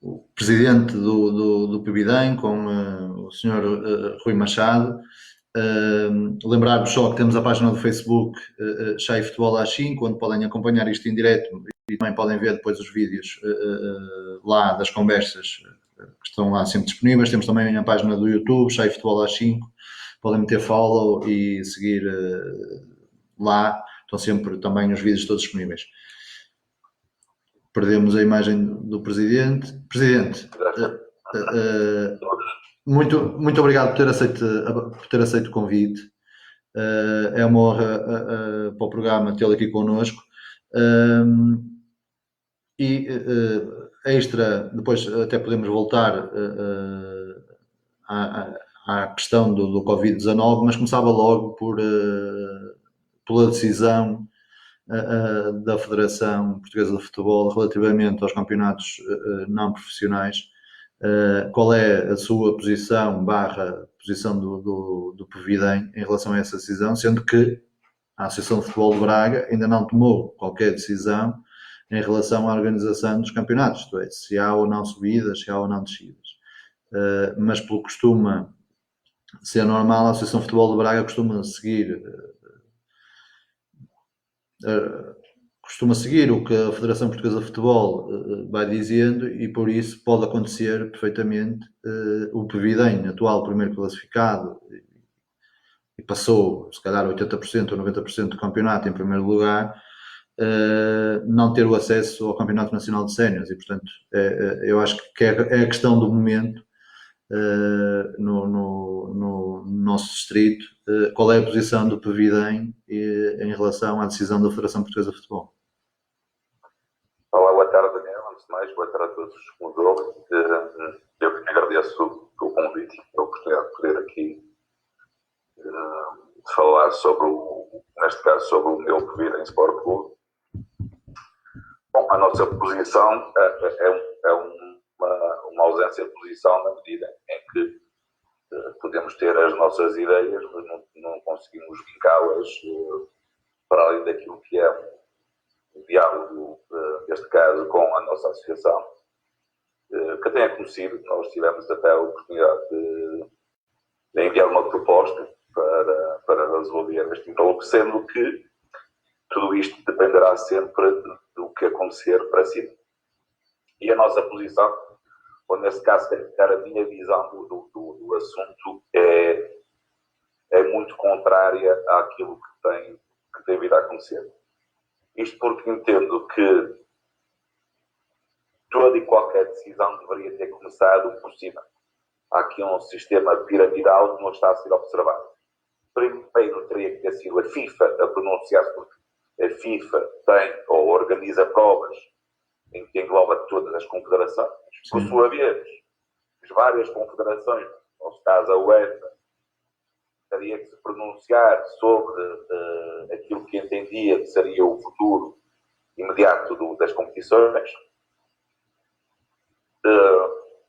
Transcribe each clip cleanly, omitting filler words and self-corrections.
o presidente do PBDEM, com o senhor Rui Machado. Lembrar-vos só que temos a página do Facebook Chai Futebol às 5, onde podem acompanhar isto em direto e também podem ver depois os vídeos lá das conversas que estão lá sempre disponíveis. Temos também a página do YouTube Chai Futebol às 5, podem meter follow e seguir lá, estão sempre também os vídeos todos disponíveis. Perdemos a imagem do Presidente. Presidente, muito obrigado por ter aceito o convite. É uma honra para o programa tê-lo aqui connosco. E extra, depois até podemos voltar à questão do Covid-19, mas começava logo pela decisão da Federação Portuguesa de Futebol relativamente aos campeonatos não profissionais. Qual é a sua posição posição do PVDEM em relação a essa decisão, sendo que a Associação de Futebol de Braga ainda não tomou qualquer decisão em relação à organização dos campeonatos, isto é, se há ou não subidas, se há ou não descidas. Mas pelo que costuma ser normal, a Associação de Futebol de Braga costuma seguir o que a Federação Portuguesa de Futebol vai dizendo, e por isso pode acontecer perfeitamente o PVDEM, atual primeiro classificado, e passou se calhar 80% ou 90% do campeonato em primeiro lugar, não ter o acesso ao Campeonato Nacional de Séniores. E portanto eu acho que é a questão do momento no nosso distrito. Qual é a posição do PVDEM em relação à decisão da Federação Portuguesa de Futebol? Olá, boa tarde, Daniel. Antes de mais, boa tarde a todos os que nos ouvem. Eu que agradeço o convite, a oportunidade de poder aqui falar neste caso, sobre o meu PVDEM Sport Clube. Bom, a nossa posição é uma ausência de posição na medida em que podemos ter as nossas ideias, mas não conseguimos vincá-las para além daquilo que é o diálogo, neste caso, com a nossa associação, que tem acontecido. Nós tivemos até a oportunidade de enviar uma proposta para resolver este impasse, sendo que tudo isto dependerá sempre do que acontecer para cima. E a nossa posição, ou nesse caso tem que ficar a minha visão do assunto, é muito contrária àquilo que tem vindo a acontecer. Isto porque entendo que toda e qualquer decisão deveria ter começado por cima. Há aqui um sistema piramidal que não está a ser observado. Primeiro teria que ter sido a FIFA a pronunciar-se, porque a FIFA tem ou organiza provas em que engloba todas as confederações. Por sua vez, as várias confederações, no caso a UEFA, teria que se pronunciar sobre aquilo que entendia que seria o futuro imediato das competições.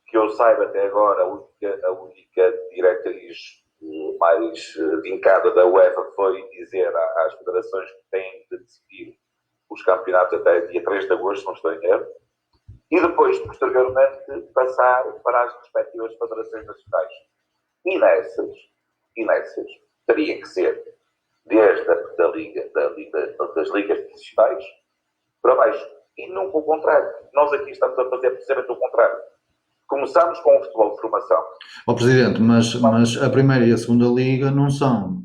Que eu saiba até agora, a única diretriz mais vincada da UEFA foi dizer às federações que têm de decidir os campeonatos até dia 3 de agosto, se não estou em erro, e depois, posteriormente, passar para as respectivas federações nacionais. E nessas teria que ser desde das ligas profissionais para baixo. E nunca o contrário. Nós aqui estamos a fazer precisamente o contrário. Começamos com o futebol de formação. Presidente, mas a primeira e a segunda liga não são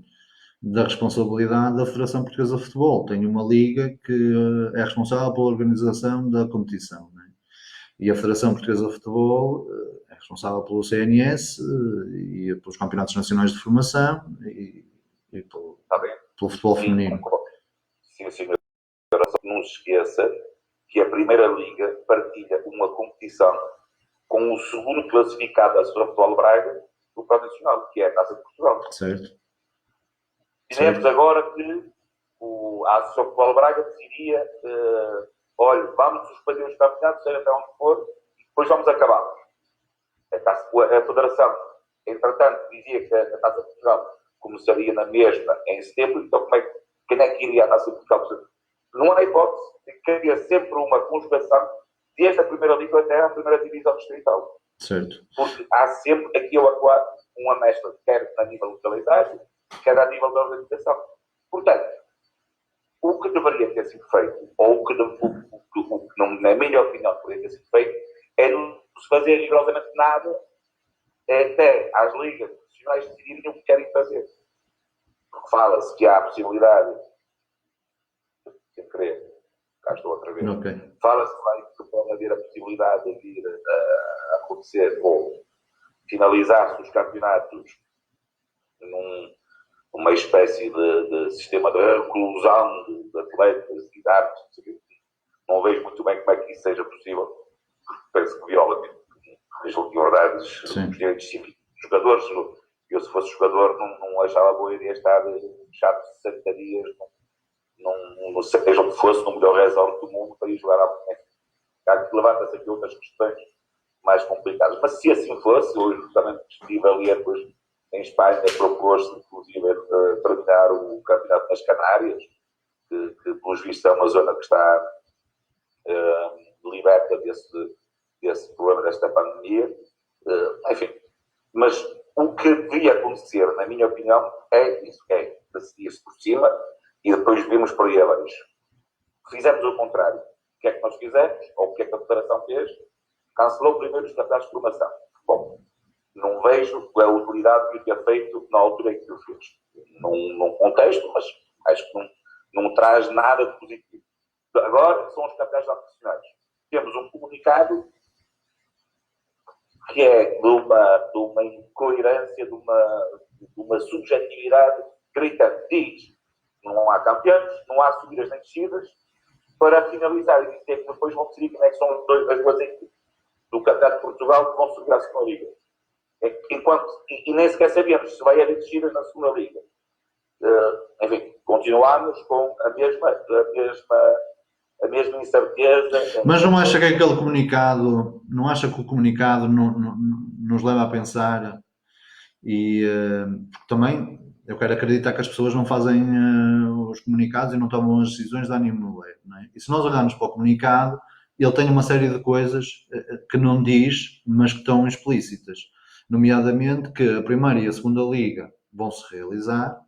da responsabilidade da Federação Portuguesa de Futebol. Tem uma liga que é responsável pela organização da competição, não é? E a Federação Portuguesa de Futebol é responsável pelo CNS e pelos campeonatos nacionais de formação e pelo futebol feminino. Sim, senhor. Não se esqueça que a primeira liga partilha uma competição com o segundo classificado da Associação de Futebol de Braga do Nacional, que é a Taça de Portugal. Certo. Dizemos agora que a Associação de Futebol de Braga decidiria, olha, vamos suspender os campeonatos, seja até onde for, e depois vamos acabar. A Federação, entretanto, dizia que a Taça de Portugal começaria na mesma em setembro, então quem é que iria à Taça de Portugal? Não há hipótese, que havia sempre uma conjugação desde a primeira liga até a primeira divisão distrital. Certo. Porque há sempre aqui ou acolá uma mescla, quer a nível localidade, quer a nível da organização. Portanto, o que deveria ter sido feito, ou o que na minha opinião, deveria ter sido feito, é não se fazer rigorosamente nada até às ligas profissionais decidirem o que querem fazer. Porque fala-se que há a possibilidade, sem querer, cá estou outra vez, Ok. fala-se que pode haver a possibilidade de vir a acontecer ou finalizar-se os campeonatos numa espécie de sistema de reclusão de atletas e de árbitros. Não vejo muito bem como é que isso seja possível, porque penso que viola as liberdades, os direitos cívicos dos jogadores. Eu, se fosse jogador, não achava boa ideia estar fechado 60 dias, não seja onde fosse, no melhor resort do mundo, para ir jogar à boneca. Claro que levanta-se aqui outras questões mais complicadas. Mas se assim fosse, hoje justamente estive a ler, depois, em Espanha, propôs-se, inclusive, terminar o campeonato nas Canárias, que pelos vistos, é uma zona que está liberta desse problema, desta pandemia. Enfim, mas o que devia acontecer, na minha opinião, é isso, é decidir-se por cima e depois vimos por aí abaixo. Fizemos o contrário. O que é que nós fizemos? Ou o que é que a Federação fez? Cancelou primeiro os campeonatos de formação. Bom, não vejo a utilidade que o tinha feito na altura em que o fez. Num contexto, mas acho que não traz nada de positivo. Agora são os campeonatos profissionais. Temos um comunicado que é de uma incoerência, de uma subjetividade gritante. Diz, não há campeões, não há subidas nem descidas, para finalizar e dizer que depois vão decidir quem é que são as duas equipes do Campeonato de Portugal que vão subir à segunda Liga. E nem sequer sabemos se vai haver descidas na segunda Liga. Enfim, continuamos com a mesma incerteza. Mas não acha que aquele comunicado, não acha que o comunicado nos leva a pensar e porque também eu quero acreditar que as pessoas não fazem os comunicados e não tomam as decisões de ânimo no leve, não é? E se nós olharmos para o comunicado, ele tem uma série de coisas que não diz, mas que estão explícitas, nomeadamente que a primeira e a segunda liga vão se realizar,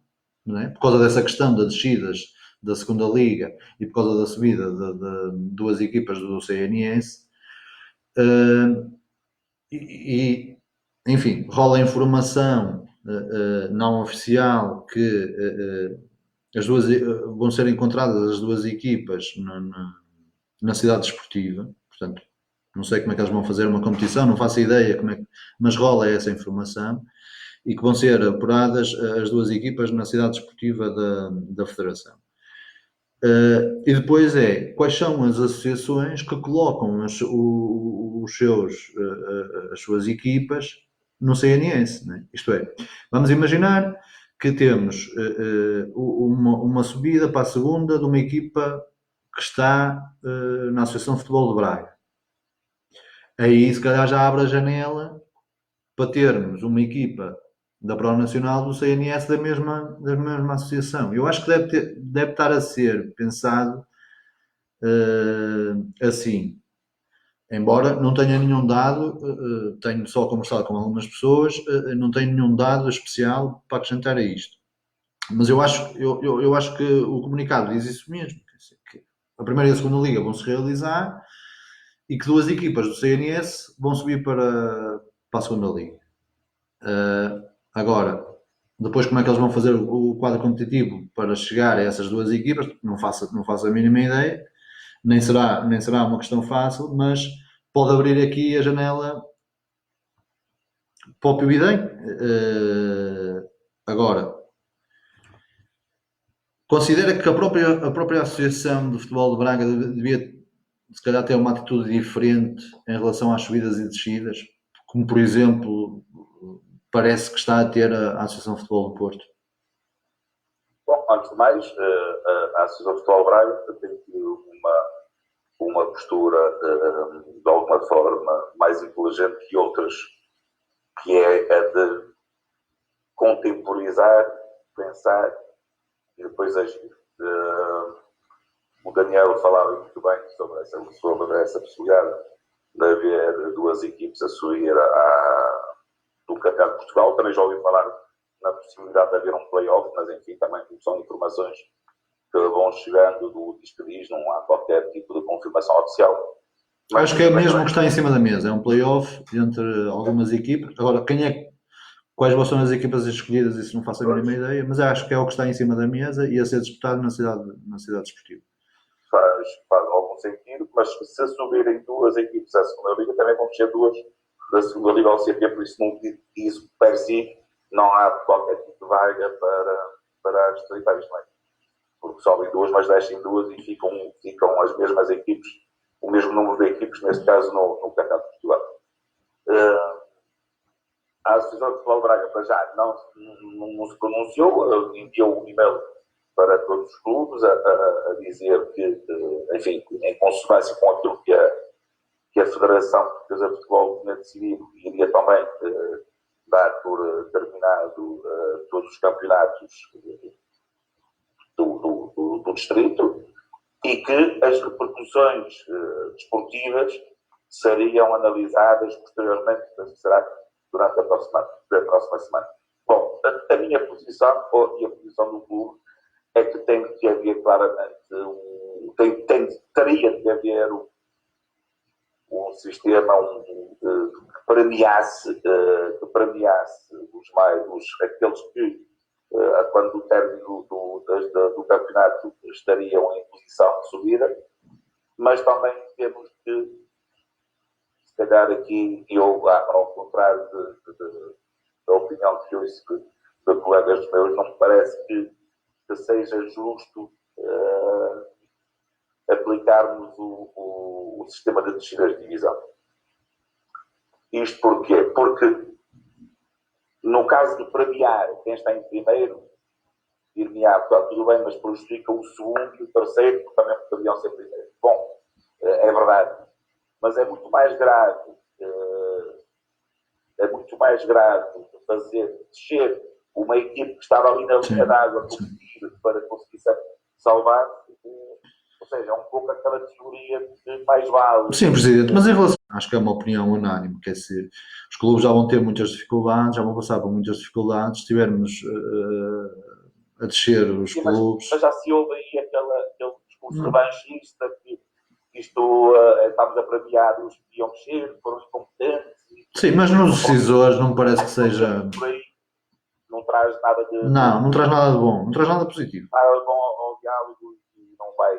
não é? Por causa dessa questão das descidas da segunda liga e por causa da subida de duas equipas do CNS, enfim, rola a informação não oficial que as duas vão ser encontradas as duas equipas na cidade desportiva, portanto não sei como é que eles vão fazer uma competição, não faço ideia como é que, mas rola essa informação e que vão ser apuradas as duas equipas na cidade desportiva da Federação. E depois quais são as associações que colocam as suas equipas no CNS, né? Isto é, vamos imaginar que temos uma subida para a segunda de uma equipa que está na Associação de Futebol de Braga. Aí se calhar já abre a janela para termos uma equipa da Pro Nacional do CNS da mesma associação. Eu acho que deve estar a ser pensado assim. Embora não tenha nenhum dado, tenho só conversado com algumas pessoas, não tenho nenhum dado especial para acrescentar a isto. Mas eu acho que o comunicado diz isso mesmo, que a primeira e a segunda liga vão se realizar e que duas equipas do CNS vão subir para a segunda liga. Agora, depois como é que eles vão fazer o quadro competitivo para chegar a essas duas equipas, não faço a mínima ideia, nem será uma questão fácil, mas pode abrir aqui a janela para o Pibidem. Agora, considera que a própria Associação de Futebol de Braga devia, se calhar, ter uma atitude diferente em relação às subidas e descidas, como, por exemplo, parece que está a ter a Associação de Futebol do Porto? Bom, antes de mais, a Associação de Futebol de Braga tem tido uma postura, de alguma forma, mais inteligente que outras, que é a de contemporizar, pensar e depois agir. O Daniel falava muito bem sobre essa possibilidade de haver duas equipes a subir do Campeonato de Portugal. Também já ouvi falar na possibilidade de haver um play-off, mas enfim, também são informações que vão chegando do diz que diz, não há qualquer tipo de confirmação oficial. Mas, acho que é mesmo o que está em cima da mesa, é um play-off entre algumas equipas. Agora, quais vão ser as equipas escolhidas, isso não faço a mínima ideia, mas acho que é o que está em cima da mesa e a ser disputado na cidade desportiva. Faz algum sentido, mas se subirem duas equipes à segunda liga, também vão ser duas da segunda liga ao CP, por isso isso per si não há qualquer tipo de vaga para as distritais, não é? Porque sobem duas, mas descem duas e ficam as mesmas equipes, o mesmo número de equipes, neste caso no Campeonato de Portugal. A Associação de Futebol de Braga, para já, não se pronunciou, enviou um e-mail para todos os clubes a dizer que, enfim, em consonância com aquilo que a Federação Portuguesa de Futebol tinha decidido, iria também dar por terminado todos os campeonatos do distrito e que as repercussões desportivas seriam analisadas posteriormente, será durante a próxima semana. Bom, a minha posição e a posição do clube é que tem que haver claramente teria de haver um sistema que premiasse aqueles que quando o término do campeonato estariam em posição de subida, mas também temos que, se calhar aqui, ao contrário da opinião que ouço de colegas meus, não me parece que seja justo aplicarmos o sistema de descidas de divisão. Isto porquê? Porque no caso de premiar quem está em primeiro, dir-me-á, tudo bem, mas prejudica o segundo e o terceiro, porque também poderiam ser primeiro. Bom, é verdade. Mas é muito mais grave fazer descer uma equipe que estava ali na linha d'água para conseguir salvar, ou seja, é um pouco aquela teoria de mais vale. Sim, Presidente, mas em relação, acho que é uma opinião unânime, que é se os clubes já vão ter muitas dificuldades, já vão passar por muitas dificuldades, se tivermos a descer os clubes. Mas já se ouve aí aquele discurso revanchista que estamos a premiar os que iam mexer, foram incompetentes. Sim, mas nos decisores não parece que seja. Por aí não traz nada de. Não traz nada de bom, não traz nada de positivo. Nada de bom ao diálogo e não vai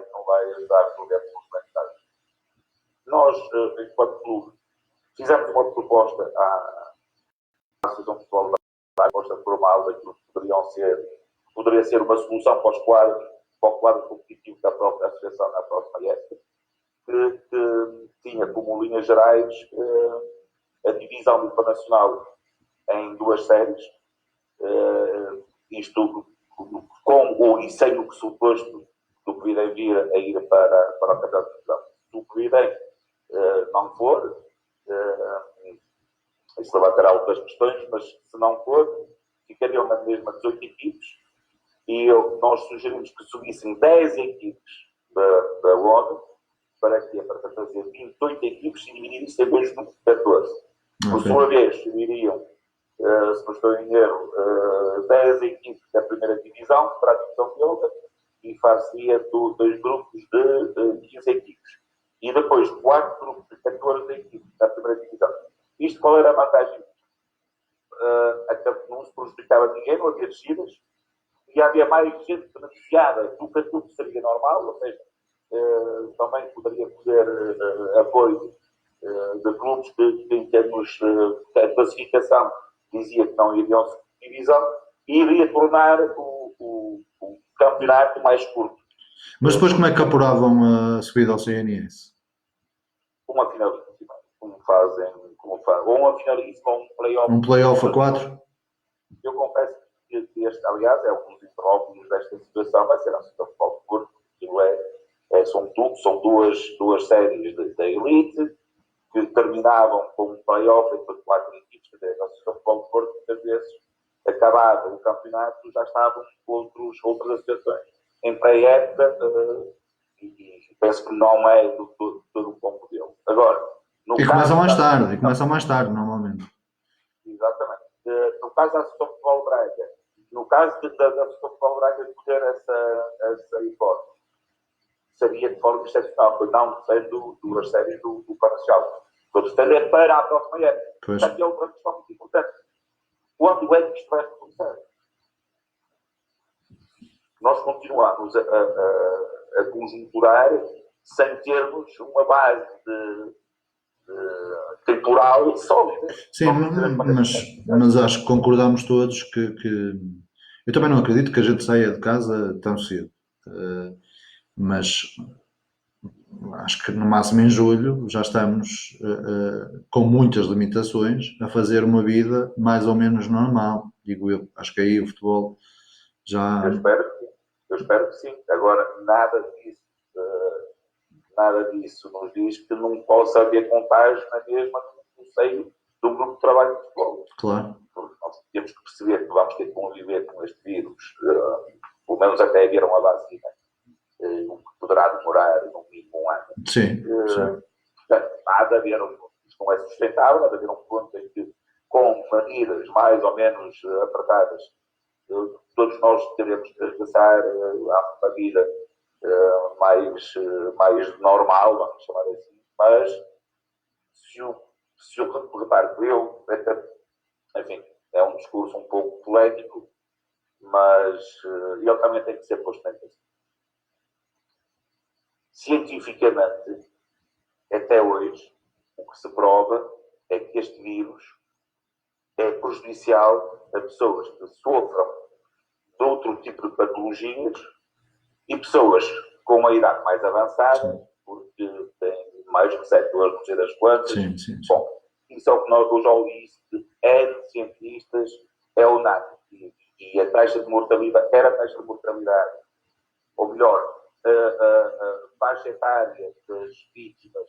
ajudar a resolver absolutamente nada. Nós, enquanto clube, fizemos uma proposta à Associação de Futebol da proposta formal daquilo que poderia ser uma solução para o quadro competitivo da própria Associação na próxima época, que tinha como linhas gerais a divisão internacional em duas séries, isto com ou e sem o pressuposto do que irem vir a ir para o Campeonato de Portugal. Se o que irem não for, isso levantará outras questões, mas se não for, ficariam na mesma 18 equipes e nós sugerimos que subissem 10 equipes da ONU para fazer 28 equipes e dividir-se em dois grupos de 14. Por sua vez, subiriam, se não estou em erro, 10 equipes da primeira divisão para a divisão de outra e far-se-ia dois grupos de 15 equipes. E depois 4 grupos de 14 equipes da primeira divisão. Isto qual era a vantagem? Não se prejudicava ninguém, não havia descidas e havia mais gente beneficiada do que aquilo que seria normal, ou seja, também poderia ter apoio de clubes que em termos de classificação dizia que não iriam subir divisão e iria tornar o campeonato mais curto. Mas depois como é que apuravam a subida ao CNS? Uma finalíssima, como fazem, ou uma finalíssima ou um play-off. Um play-off a 4? Eu confesso que este, aliás, é um dos impróprios desta situação, vai ser a Associação de Futebol de Porto, são duas séries da elite que terminavam com um play-off entre 4 equipes, quer dizer, a Associação de Futebol de Porto, muitas vezes, acabado o campeonato, já estavam outras associações em pré-época e penso que não é do todo um bom modelo. Agora, no E caso começam mais tarde, normalmente. Exatamente. No caso da Associação de Futebol Braga, no caso da Associação de Futebol Braga escolher essa hipótese, seria de forma excepcional, pois não sendo duas séries do Parcial. Estou defender para a próxima época. Portanto, é outra questão muito importante. Quando é que isto vai recomeçar? Nós continuamos a conjunturar sem termos uma base temporal sólida. Sim, mas acho que concordamos todos que eu também não acredito que a gente saia de casa tão cedo. Mas acho que no máximo em julho já estamos com muitas limitações a fazer uma vida mais ou menos normal, digo eu. Acho que aí o futebol já. Eu espero que sim. Agora, nada disso nos diz que não possa haver contágio na mesma no seio do grupo de trabalho de futebol. Claro. Porque nós temos que perceber que vamos ter que conviver com este vírus, pelo menos até haver uma vacina, o que poderá demorar no mínimo um ano. Sim. Portanto, há de haver isto não é sustentável, há de haver um ponto em que, com medidas mais ou menos apertadas, todos nós teremos que regressar a uma vida mais normal, vamos chamar assim, mas se eu reparo que enfim, é um discurso um pouco polémico, mas ele também tem que ser posto em questão. Cientificamente, até hoje, o que se prova é que este vírus é prejudicial a pessoas que sofram de outro tipo de patologias e pessoas com uma idade mais avançada, porque têm mais receptores, não sei das quantas. Sim. Bom, isso é o que nós hoje ouvimos de cientistas, é unânime. E a taxa de mortalidade, ou melhor, a faixa etária das vítimas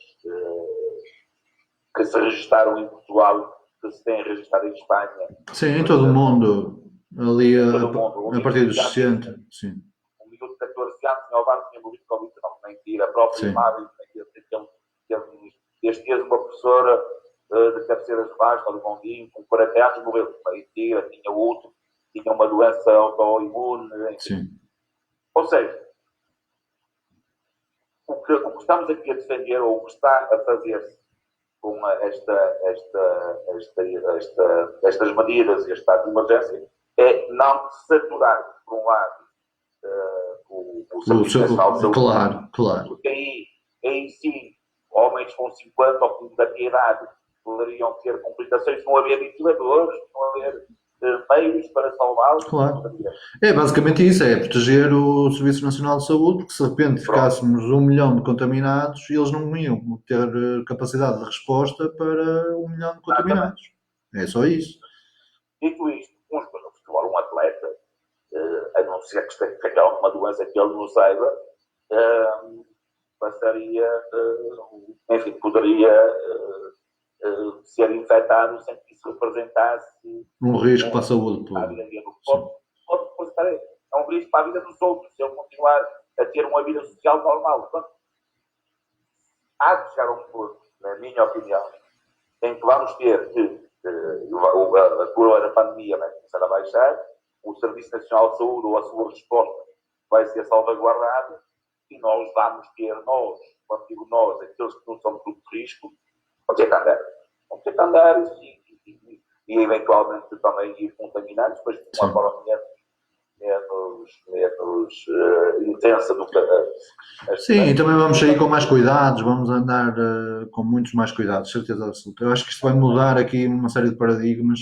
que se registaram em Portugal, que se têm registrado em Espanha. Sim, em todo o mundo, ali a partir dos 60, sim. Um miúdo de 14 anos, tinha levado, tinha morrido de Covid-19, mentira. A própria Mário, este dia uma professora de cabeceiras de Vasco, do Gondim, com 40 anos, morreu de mentira, tinha outro, tinha uma doença autoimune. Sim. Ou seja, o que estamos aqui a defender, ou o que está a fazer-se com estas medidas e este estado de emergência, é não saturar, por um lado, o Serviço Nacional de Saúde. Claro. Porque aí sim, homens com 50 ou com da idade poderiam ter complicações, se não haver ventiladores, se não haver meios para salvá-los. Claro. É basicamente isso, é proteger o Serviço Nacional de Saúde, porque se de repente ficássemos 1 milhão de contaminados, eles não iam ter capacidade de resposta para 1 milhão de contaminados. É só isso. Dito isto, um atleta, a não ser que tenha alguma doença que ele não saiba, poderia ser infectado sem que isso representasse um risco para a saúde pública. Pode representar, é um risco para a vida dos outros, se ele continuar a ter uma vida social normal. Portanto, há de chegar a um ponto, na minha opinião, em que vamos ter que a curva da pandemia vai começar a baixar, o Serviço Nacional de Saúde ou a sua resposta vai ser salvaguardada e nós vamos ter, quando digo nós, aqueles que não são grupo de risco, vão ter que andar e eventualmente também ir contaminados, depois de uma forma menos intensa do que Sim, e também vamos sair com mais cuidados, vamos andar com muitos mais cuidados, certeza absoluta. Eu acho que isto vai mudar aqui uma série de paradigmas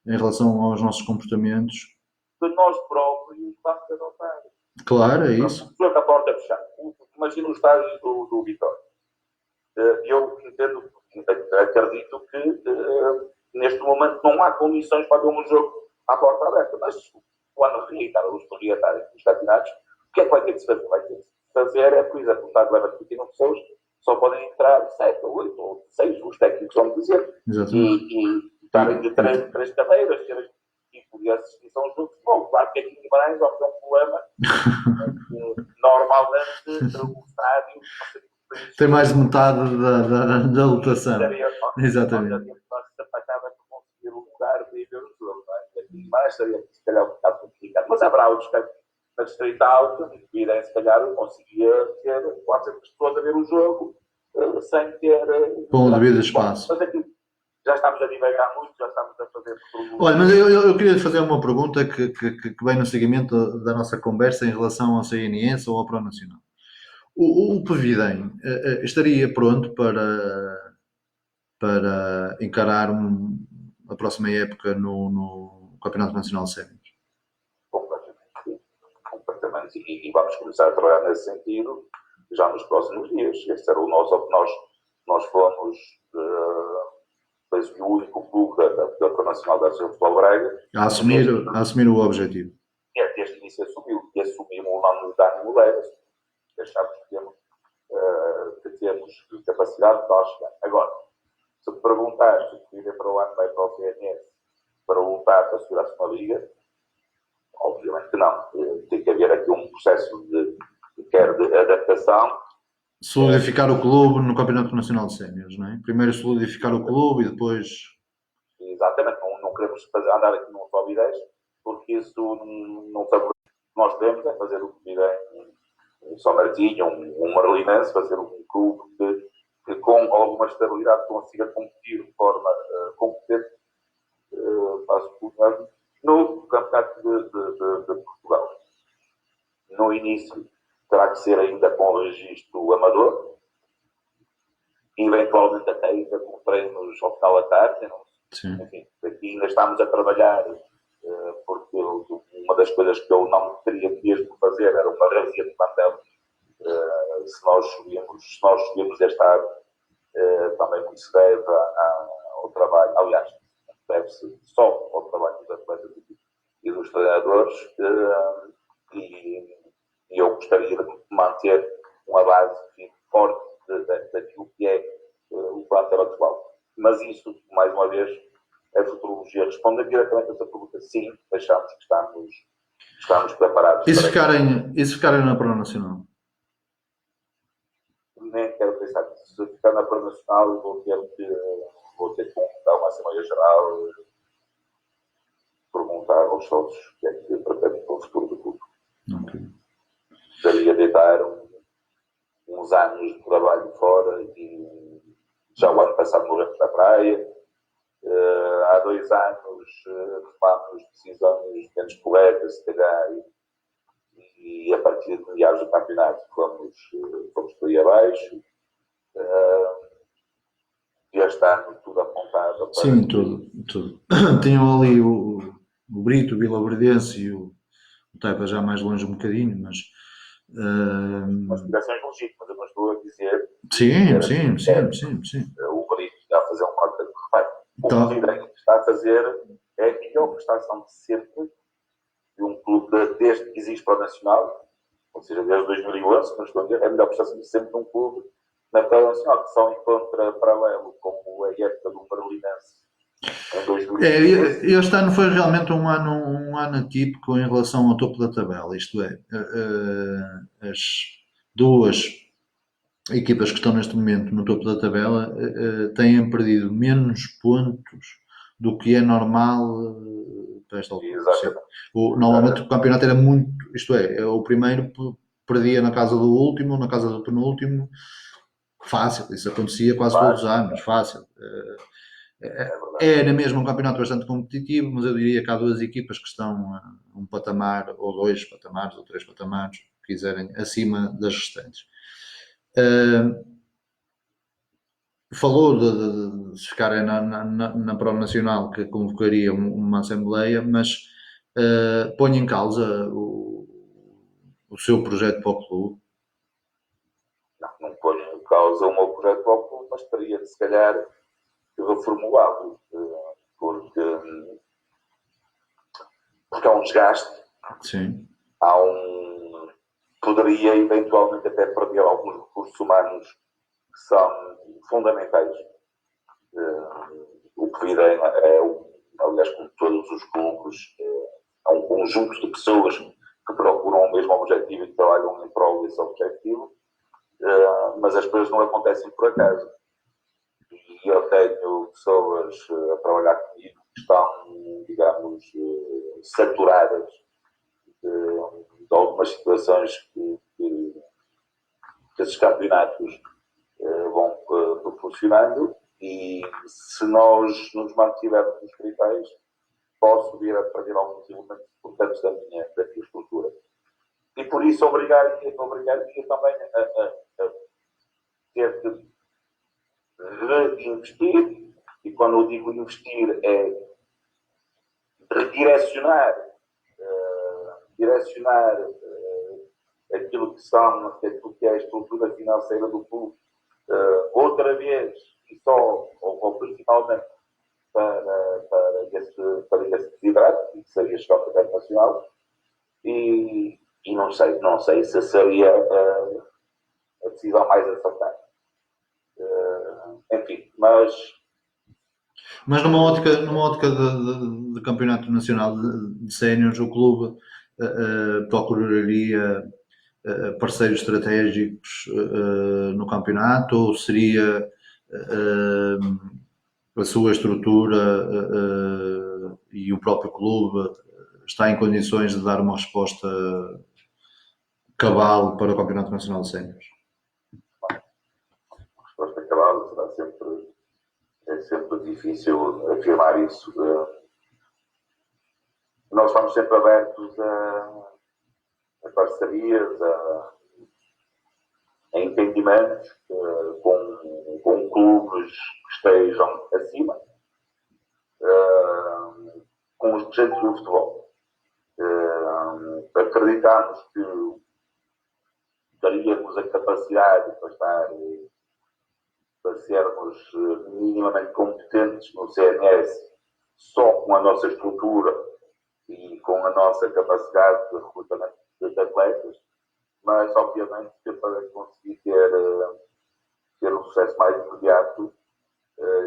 em relação aos nossos comportamentos. Que nós próprios vamos adotar. Claro, é isso. Estou com a porta fechada. Imagina o estádio do Vitória. Eu acredito que neste momento não há condições para ter um jogo à porta aberta, mas quando reatar os proprietários dos campeonatos, o que é que vai ter que se fazer? Vai ter que se fazer, por exemplo, o estádio leva 31 pessoas, só podem entrar 7 ou 8 ou 6, os técnicos vão dizer. E estarem de 3 cadeiras, e poder assistir a um jogo de futebol. Claro que aqui em Guimarães vamos ter um problema que normalmente o estádio Tem mais de metade da lotação. Exatamente. Nós sapatava para conseguir um lugar para ir ver o jogo, não é? Aqui mais seria se calhar um bocado complicado, mas haverá outros que na distrita alta, se calhar eu conseguia ter 400 pessoas a ver o jogo sem ter com o devido espaço. Mas aqui já estamos a divagar muito, já estamos a fazer tudo. Olha, mas eu queria fazer uma pergunta que vem no seguimento da nossa conversa em relação ao CNS ou ao Pro Nacional. O Pevidem estaria pronto para encarar a próxima época no Campeonato Nacional Sénior? Completamente. E vamos começar a trabalhar nesse sentido já nos próximos dias. Este era o nosso. Nós fomos o único clube da Nacional da Associação de Futebol Brega a assumir o objetivo. Desde que isso assumiu. E assumimos o nome de Dani Moleiras. Achamos que temos capacidade de nós chegar. Agora, se me perguntar se o Pevidem para o ano vai para o CNS para lutar para segurar-se uma liga, obviamente que não. Tem que haver aqui um processo de adaptação. Solidificar o clube no Campeonato Nacional de Séniores, não é? Primeiro solidificar o clube e depois... Exatamente. Não queremos andar aqui num top 10, porque isso não favorece. O que nós queremos é fazer o Pevidem, um São Martinho, um Marlinense, fazer um clube que com alguma estabilidade consiga competir de forma competente no Campeonato de Portugal. No início terá que ser ainda com registro amador, eventualmente até ainda com treinos ao final da tarde. Enfim, aqui ainda estamos a trabalhar, porque uma das coisas que eu não teria mesmo fazer era uma razia de plantel. Se nós subimos este ano, também muito se deve ao trabalho, aliás, deve-se só ao trabalho dos atletas e dos treinadores, e eu gostaria de manter uma base forte daquilo que é o plantel atual. Mas isso, mais uma vez, a futurologia responde diretamente a essa pergunta. Sim, achamos que estamos preparados. E se ficarem na Pro Nacional? Nem quero pensar nisso. Se ficar na Pro Nacional, vou ter que contar uma Assembleia Geral, perguntar aos sócios o que é que pretende para o futuro do clube. Gostaria de dar uns anos de trabalho fora e já o ano passado morremos na praia. Há 2 anos tomámos decisões menos corretas, se calhar, e a partir de meados do campeonato fomos por aí abaixo. E este ano tudo apontado para... Sim, tudo. Tinham ali o Brito, o Vila Verdense e o Taipa já mais longe um bocadinho, mas... Aspirações legítimas, eu não estou a dizer... Sim. O Brito está a fazer um contrato de reparo. O Pevidem está a fazer é a melhor prestação de sempre de um clube desde que existe para o Nacional, ou seja, desde 2011, não estou a dizer, é a melhor prestação de sempre de um clube na Pro Nacional, que só encontra paralelo com a época do Marlinense em 2015. Este ano foi realmente um ano atípico em relação ao topo da tabela, isto é, as duas equipas que estão neste momento no topo da tabela têm perdido menos pontos do que é normal para esta altura. Normalmente o campeonato era muito, isto é, o primeiro perdia na casa do último, na casa do penúltimo, fácil, isso acontecia quase todos os anos, fácil. Era mesmo um campeonato bastante competitivo, mas eu diria que há 2 equipas que estão a um patamar, ou 2 patamares, ou 3 patamares, se quiserem, acima das restantes. Falou de se ficarem na Pro Nacional, que convocaria uma Assembleia, mas põe em causa o seu projeto para o clube? Não põe em causa o meu projeto para o clube, mas teria de, se calhar, reformulá-lo, porque há um desgaste. Sim. Poderia eventualmente até perder alguns recursos humanos que são fundamentais. O Pevidem aliás, como todos os clubes, é um conjunto de pessoas que procuram o mesmo objetivo e que trabalham em prol desse objetivo. mas as coisas não acontecem por acaso. E eu tenho pessoas a trabalhar comigo que estão, digamos, saturadas de algumas situações que esses campeonatos vão proporcionando, e se nós nos mantivermos nos critérios, posso vir a perder alguns elementos importantes da minha estrutura. E por isso obrigaria também a ter que reinvestir, e quando eu digo investir é redirecionar, aquilo que é a estrutura financeira do clube, outra vez, e só, ou principalmente, para esse desidrato, que seja a gestão do campeonato nacional, e não sei se seria a decisão mais acertada. Enfim, mas numa ótica de campeonato nacional de séniores, o clube procuraria parceiros estratégicos no campeonato, ou seria a sua estrutura e o próprio clube está em condições de dar uma resposta cabal para o Campeonato Nacional de Séniores? A resposta cabal será sempre difícil afirmar isso. Nós estamos sempre abertos a parcerias, a entendimentos com clubes que estejam acima, com os dirigentes do futebol. Acreditamos que daríamos a capacidade para sermos minimamente competentes no CNS só com a nossa estrutura e com a nossa capacidade de recrutamento de atletas, mas obviamente que para conseguir ter um sucesso mais imediato,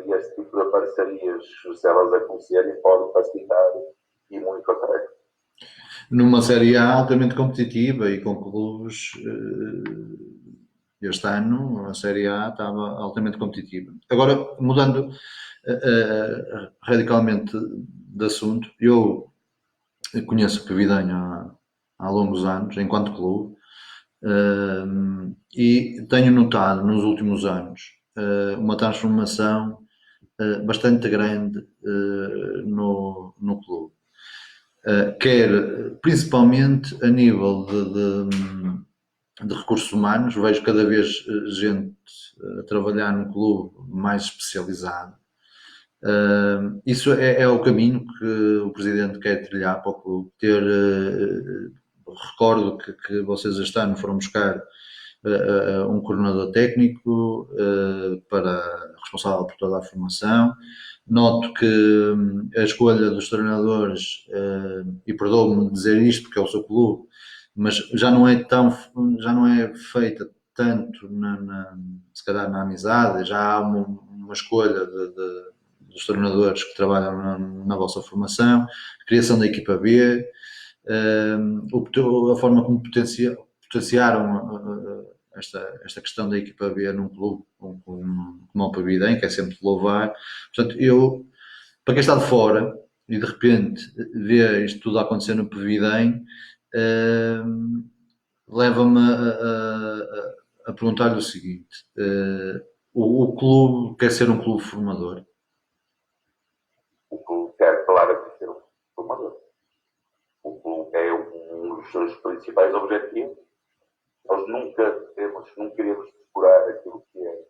este tipo de parcerias, se elas acontecerem, podem facilitar e muito a tarefa. Numa Série A altamente competitiva e com clubes, este ano a Série A estava altamente competitiva. Agora, mudando radicalmente de assunto, eu conheço o Pavidenho há longos anos, enquanto clube, e tenho notado nos últimos anos uma transformação bastante grande no clube. Quer principalmente a nível de recursos humanos, vejo cada vez gente a trabalhar no clube mais especializado. Isso é o caminho que o presidente quer trilhar para o clube. Recordo que vocês este ano foram buscar um coordenador técnico responsável por toda a formação. Noto que a escolha dos treinadores, e perdoo-me dizer isto porque é o seu clube, mas já não é feita tanto se calhar na amizade, já há uma escolha dos treinadores que trabalham na vossa formação, criação da equipa B, a forma como potenciaram esta questão da equipa B num clube como o Pavidem, que é sempre de louvar. Portanto, para quem está de fora e de repente vê isto tudo a acontecer no Pavidem, leva-me a perguntar-lhe o seguinte: o clube quer ser um clube formador? O clube quer claramente ser um formador. O clube é um dos seus principais objetivos. Nós nunca iremos descurar aquilo que é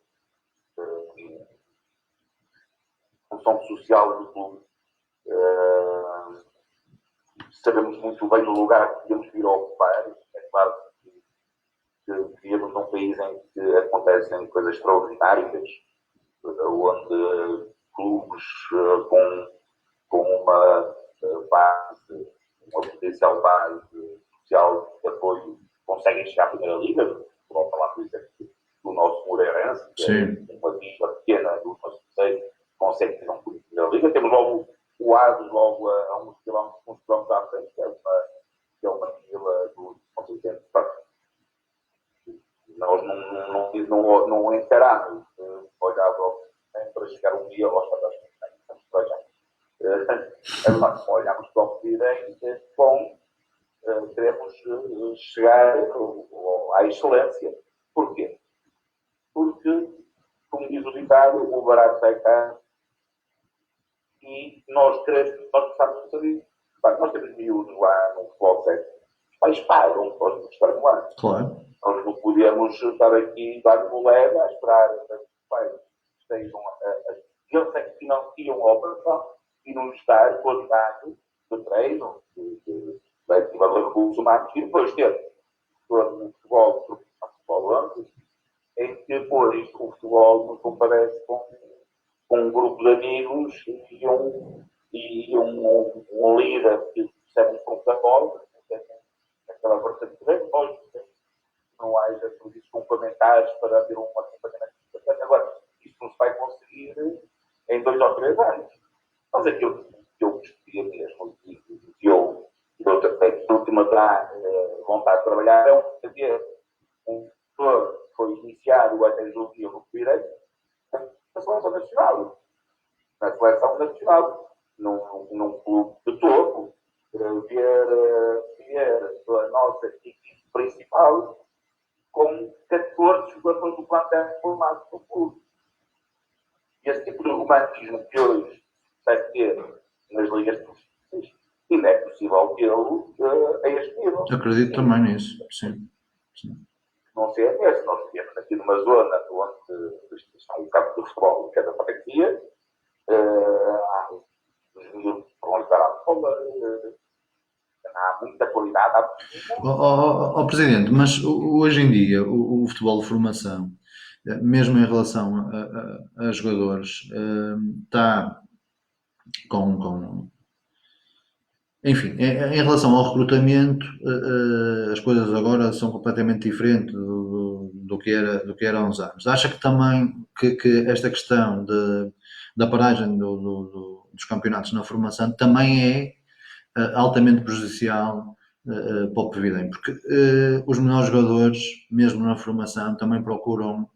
a função social do clube. Sabemos muito bem o lugar que devemos vir a ocupar. É claro que vivemos num país em que acontecem coisas extraordinárias, onde clubes com uma base, uma potencial base social de apoio conseguem chegar à Primeira Liga. Vou falar, por exemplo, do nosso Moreirense, que é uma vila pequena do nosso conceito, consegue ter um clube de Primeira Liga. Temos logo o Aves, logo a uns quilómetros à frente, que é uma vila do conceito Nós não encaramos olhar para chegar um dia aos padrões. Olhamos para o presidente com queremos chegar à excelência. Porquê? Porque, como diz o ditado, o barato sai caro e nós precisamos disso. Nós temos miúdos lá no futebol sério. Os pais pagam para estar no ano. Claro. Nós não podemos estar aqui dar moeda a esperar que os pais estejam eles é que financiam a operação e não estar coordenado de treino, de recursos humanos, e depois ter todo o futebol antes, em que depois o futebol nos comparece com um grupo de amigos e um líder que recebe um pouco da bola, aquela força de poder, depois não haja serviços complementares para haver um acompanhamento. Agora, isso não se vai conseguir em 2 ou 3 anos. Mas aquilo que eu gostaria mesmo, e que eu última vontade de trabalhar, é um setor que foi iniciado até julho que eu virei na seleção nacional. Na seleção nacional, num clube de topo, ver a nossa equipe principal com 14 jogadores do plantel formado no clube. E esse tipo de romantismo que hoje vai ter nas ligas profissionais, ainda é possível tê-lo a este nível. Acredito também nisso, sim. Não sei a mesmo, nós vivemos aqui numa zona onde está o campo de futebol, que é da freguesia, os miúdos vão jogar à bola, há muita qualidade. Presidente, mas hoje em dia o futebol de formação, mesmo em relação a jogadores, está enfim, em relação ao recrutamento, as coisas agora são completamente diferentes do que era há uns anos. Acha que também que esta questão da paragem dos campeonatos na formação também é altamente prejudicial para o Previdem, porque os melhores jogadores, mesmo na formação, também procuram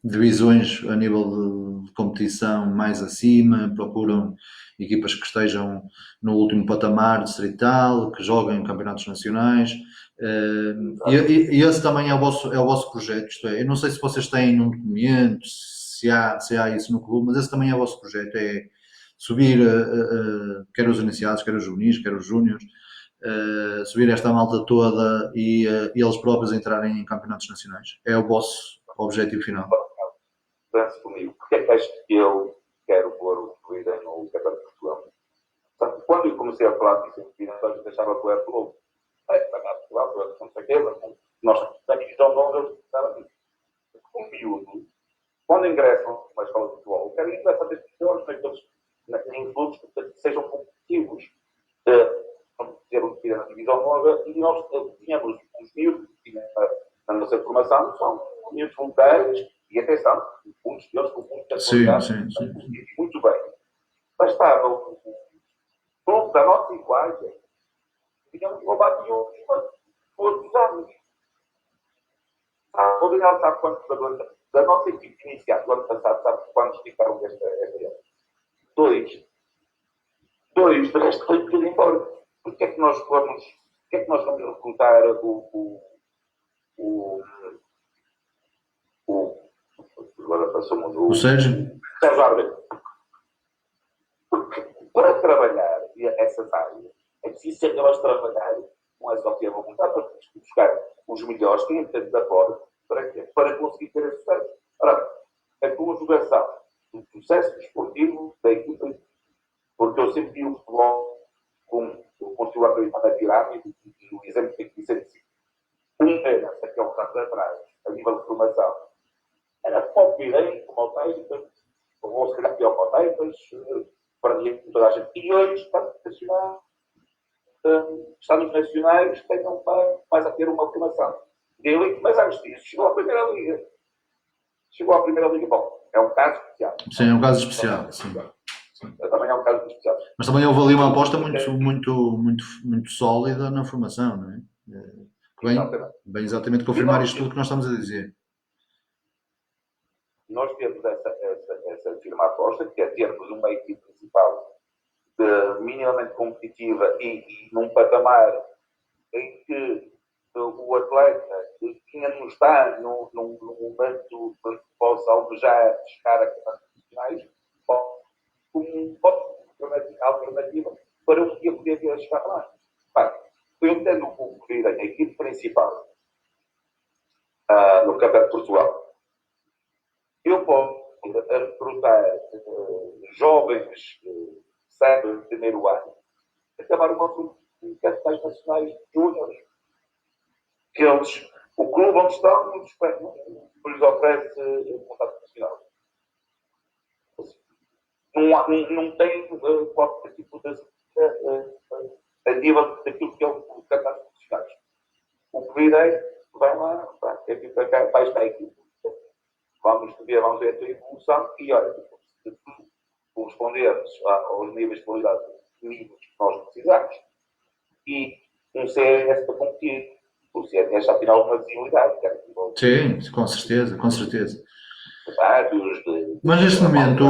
divisões a nível de competição mais acima, procuram equipas que estejam no último patamar distrital, que joguem em campeonatos nacionais, e esse também é o vosso projeto, isto é, eu não sei se vocês têm um documento, se há isso no clube, mas esse também é o vosso projeto, é subir quer os iniciados, quer os juvenis, quer os júniores, subir esta malta toda e eles próprios entrarem em campeonatos nacionais. É o vosso objetivo final. Pense comigo, porque é que acho que eu quero pôr o Previdem no Campeonato de Portugal? Portanto, quando eu comecei a falar disso em Previdem, eu deixava o Campeonato de Portugal, não sei o quê, nós amigos de Ondon, um miúdo, quando ingressam na escola de futebol, querem ingressar desde os em clubes que sejam competitivos. Ter um na divisão nova, e nós tínhamos os miúdos na nossa formação, são miúdos voluntários, e atenção, muitos deles com muita qualidade, muito bem. Bastava o clube da nossa linguagem, tínhamos roubado todos os anos. O Daniel sabe quantos jogadores da nossa equipe inicial do ano passado, sabe quantos ficaram esta ano? 2. De resto foi tudo embora. Porquê é que nós vamos recrutar agora passamos o Sérgio Árvore? Porque para trabalhar essas áreas é preciso ser elas trabalhar com essa alta vontade para buscar os melhores que entendem da fora para conseguir ter esse sucesso. Ora, a conjugação do sucesso desportivo da equipe, porque eu sempre vi o futebol com o acreditar na pirâmide e o exemplo que disse assim. Era, aqui ao canto de atrás, a nível de formação, era como o Pirém, como o Teitas, ou se calhar pior como o Teitas, perdia com toda a gente. E hoje Estados nacionais tenham mais a ter uma formação de elite, mas antes disso chegou à Primeira Liga. Bom, é um caso especial. Sim, é um caso especial, sim. Também é um caso especial. Mas também houve ali uma aposta muito sólida na formação, não é? Bem, Exatamente. bem exatamente confirmar isto tudo que nós estamos a dizer. Nós temos essa firme aposta, que é termos uma equipe principal minimamente competitiva e num patamar em que o atleta que ainda não está num momento que possa almejar chegar a campeonatos nacionais, como alternativa para um dia poder vir a chegar lá. Eu tendo o vir a equipe principal no Campeonato de Portugal, eu posso recrutar jovens sempre no primeiro ano, acabar uma de capitais nacionais júniores, que eles, o clube onde estão, lhes oferece um contrato nacional. Não tem qualquer tipo de a nível daquilo que é o campeonato nacionais. O que virei, vai lá, é que para cá, vais para a equipe. Vamos ver a tua evolução e olha, se tu corresponderes aos níveis de qualidade mínimos que nós precisamos e um CNS para competir. O CNS já tem alguma visibilidade. Sim, com certeza, com certeza. Mas neste momento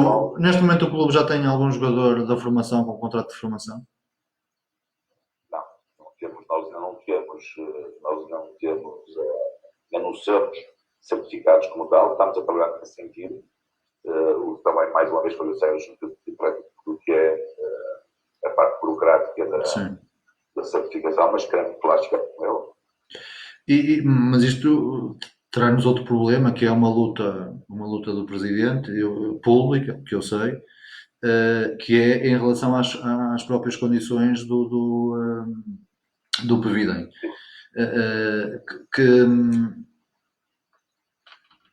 o clube já tem algum jogador da formação com contrato de formação? Nós não somos certificados como tal, estamos a trabalhar nesse sentido. Também, mais uma vez, foi o Sérgio do que é a parte burocrática da certificação, mas queremos plástica com ele. Mas isto traz-nos outro problema, que é uma luta do presidente pública, que eu sei, que é em relação às próprias condições do Pevidem,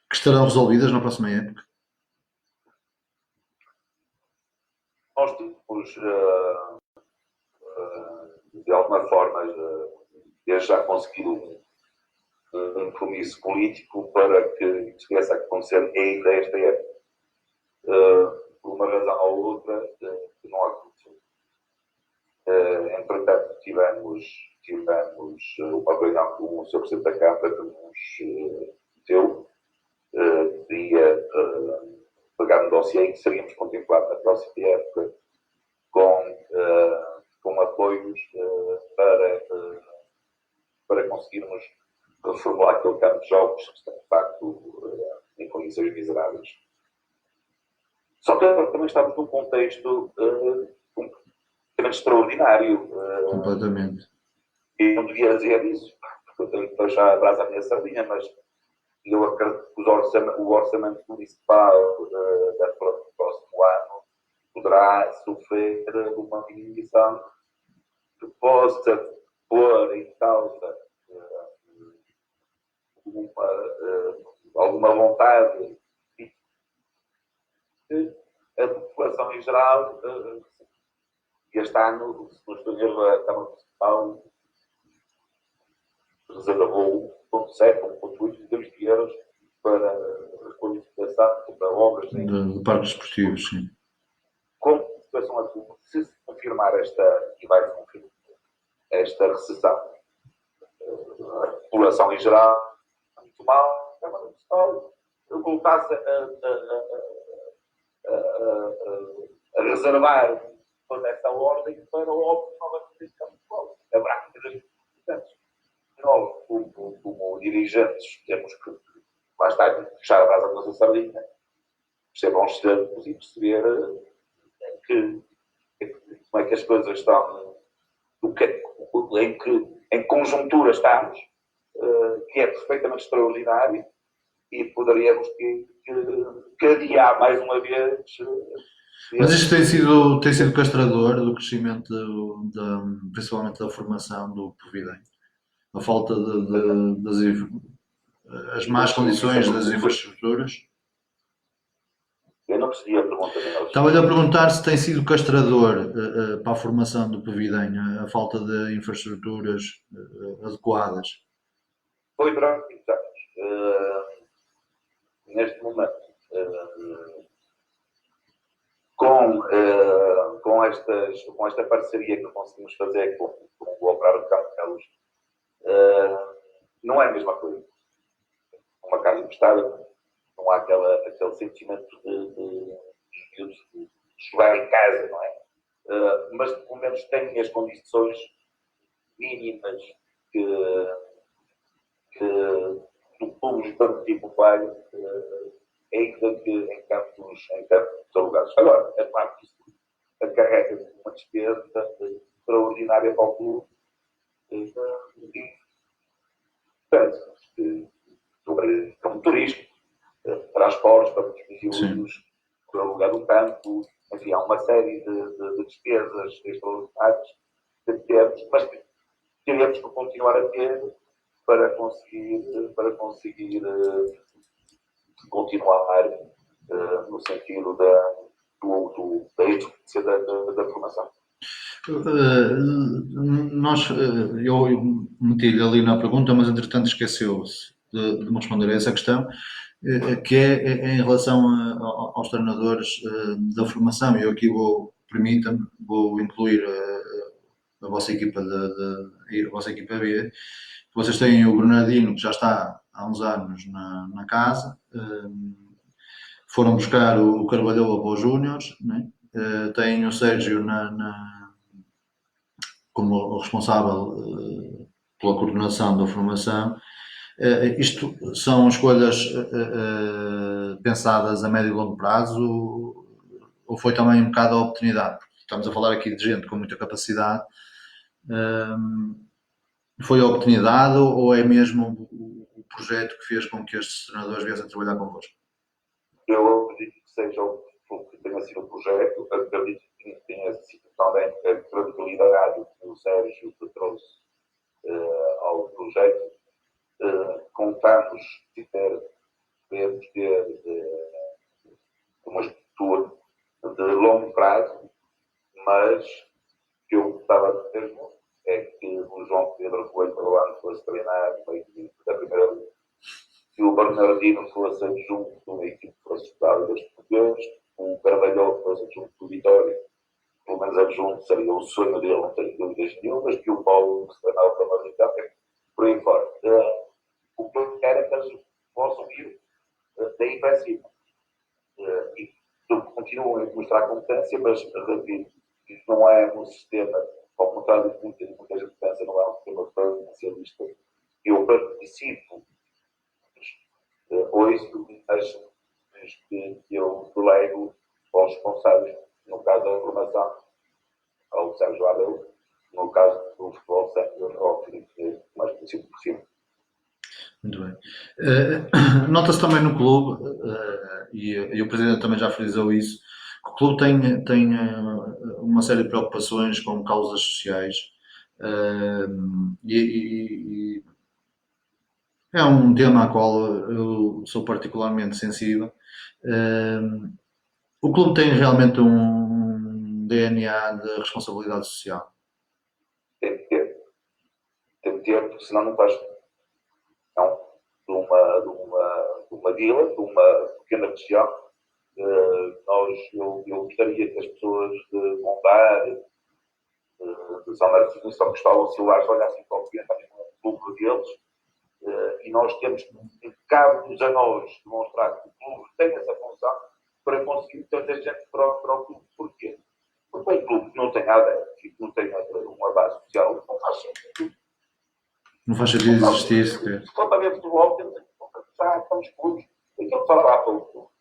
que estarão resolvidas na próxima época. Nós temos, de alguma forma, já conseguido um compromisso político para que isso viesse a acontecer ainda esta época. Por uma razão ou outra, que não aconteceu. Entretanto, tivemos uma reunião com o Sr. Presidente da Câmara que nos deu, podia pegar no dossiê e que seríamos contemplados na próxima época com apoios para conseguirmos reformular aquele campo de jogos que está, de facto, em condições miseráveis. Só que também estamos num contexto completamente extraordinário. Completamente. E não devia dizer isso, porque eu tenho que deixar a brasa à minha sardinha, mas eu acredito que o orçamento municipal do próximo ano poderá sofrer uma diminuição que possa pôr em causa alguma vontade de a população em geral. Este ano, se não estou a erro, a Câmara Municipal reservou 1,7, 1,8 milhões de euros para a qualificação para obras de parques esportivos, sim. Como a situação atual, se confirmar e vai se confirmar esta recessão, a população em geral, muito mal, a Câmara Municipal voltasse a reservar toda essa ordem para obras novamente de campo de futebol. Haverá muitas importantes. Nós, como dirigentes, temos que, lá está, fechar a brasa da nossa sardinha, vamos perceber como é que as coisas estão, em que conjuntura estamos, que é perfeitamente extraordinário, e poderíamos que adiar mais uma vez. Mas isto tem sido castrador do crescimento, principalmente da formação do Pevidem. A falta as más condições das infraestruturas. Eu não percebi a pergunta. Estava-lhe a perguntar se tem sido castrador para a formação do Pevidem, a falta de infraestruturas adequadas. Foi durante 20 anos. Neste momento, com esta parceria que conseguimos fazer com o Operário de Campo de Campos, não é a mesma coisa. Uma casa emprestada, não há aquele sentimento de jogar em casa, não é? Mas pelo menos tem as condições mínimas que do público tanto vai, ainda que em campos alugados. Agora, a parte disso acarreta uma despesa extraordinária para o clube. Como turismo, transportes para muitos visitantes, para alugar um campo, enfim, há uma série de despesas extraordinárias que temos, mas que teremos que continuar a ter para conseguir continuar no sentido da existência da formação. Eu meti-lhe ali na pergunta, mas entretanto esqueceu-se de me responder a essa questão, que é em relação aos treinadores da formação. Eu aqui permita-me, vou incluir a vossa equipa a vossa equipa B. Vocês têm o Bernardino, que já está há uns anos na casa, foram buscar o Carvalhola para os Júniores, né? Têm o Sérgio como responsável pela coordenação da formação. Isto são escolhas pensadas a médio e longo prazo, ou foi também um bocado a oportunidade? Porque estamos a falar aqui de gente com muita capacidade. Foi a oportunidade ou é mesmo o projeto que fez com que estes treinadores viessem a trabalhar convosco? Eu acredito que seja que tenha sido o projeto, acredito que tenha sido também a credibilidade que o Sérgio que trouxe ao projeto. Contamos devemos ter uma estrutura de longo prazo, mas que eu estava a dizer é que o João Pedro Coelho para lá fosse treinar uma equipe da primeira liga, que o Bernardino fosse adjunto de uma equipe que fosse estudada dos portugueses, o Carvalho fosse adjunto do Vitória, pelo menos adjunto seria o sonho dele, não tenho dúvidas nenhumas, que o Paulo se treinava para a Madrid, por aí fora. O que eu quero é que eles possam ir daí para cima. E continuam a mostrar competência, mas repito, isso não é um sistema, ao contrário de muita gente pensa, não é um sistema presidencialista. Eu participo, ouço, mas que eu delego aos responsáveis, no caso da formação, ao Sérgio Adel, no caso do futebol sénior, ao Filipe, mais conhecido por cima. Muito bem. Nota-se também no clube, e o Presidente também já frisou isso, que o clube tem uma série de preocupações com causas sociais, e é um tema ao qual eu sou particularmente sensível. O clube tem realmente um DNA de responsabilidade social. Tem que ter, porque senão não faz. Não, de uma vila, de uma pequena região. Eu gostaria que as pessoas de Montar, de São Martinho, São Cristóvão, Silvares, olhassem para o cliente, também com o clube deles, e nós temos que, cabe-nos a nós, demonstrar que o clube tem essa função para conseguir trazer gente para o clube. Porquê? Porque um clube que não tem nada, que não tem uma base social, não faz sentido. Não faz sentido existir sequer. Se for para ver futebol, temos que já estamos clubes. Aquilo que falava há pouco.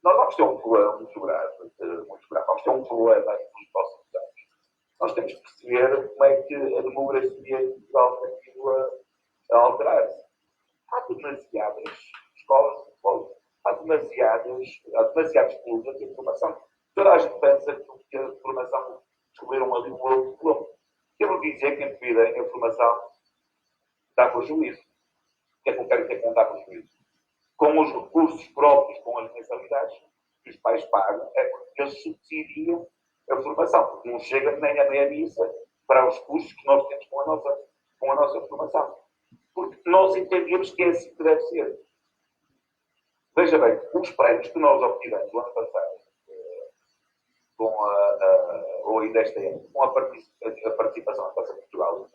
Nós vamos ter um problema muito grave. Vamos ter um problema nos próximos anos. Nós temos que perceber como é que a demografia em Portugal tem vindo a alterar-se. Há demasiadas escolas de futebol. Há demasiados clubes a ter formação. Toda a gente pensa que a formação descobriram ali um outro clube. Quero dizer que, em vida, a formação dá prejuízo. O que é que eu quero dizer que não dá prejuízo? Com os recursos próprios, com as mensalidades que os pais pagam, é porque eles subsidiam a formação, porque não chega nem a meia missa para os custos que nós temos com a nossa formação. Porque nós entendemos que é assim que deve ser. Veja bem, os prémios que nós obtivemos no ano passado, ou ainda este ano, com a participação na Taça de Portugal,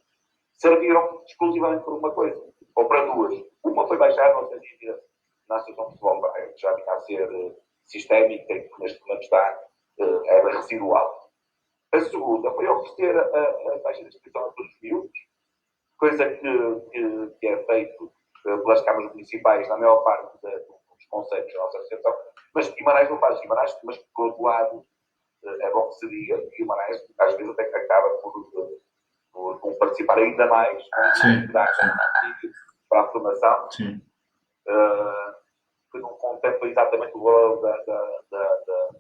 serviram exclusivamente por uma coisa: ou para duas. Uma foi baixar a nossa dívida na Associação de Futebol Braga, que já vinha a ser sistémica e que neste momento está era residual. A segunda foi oferecer a taxa de inscrição a todos os miúdos, coisa que é feito pelas câmaras municipais na maior parte dos conselhos da nossa associação, mas Guimarães não faz. Guimarães, mas por outro lado, é bom que se diga, Guimarães às vezes até que acaba por participar ainda mais para a formação, que não contempla exatamente o valor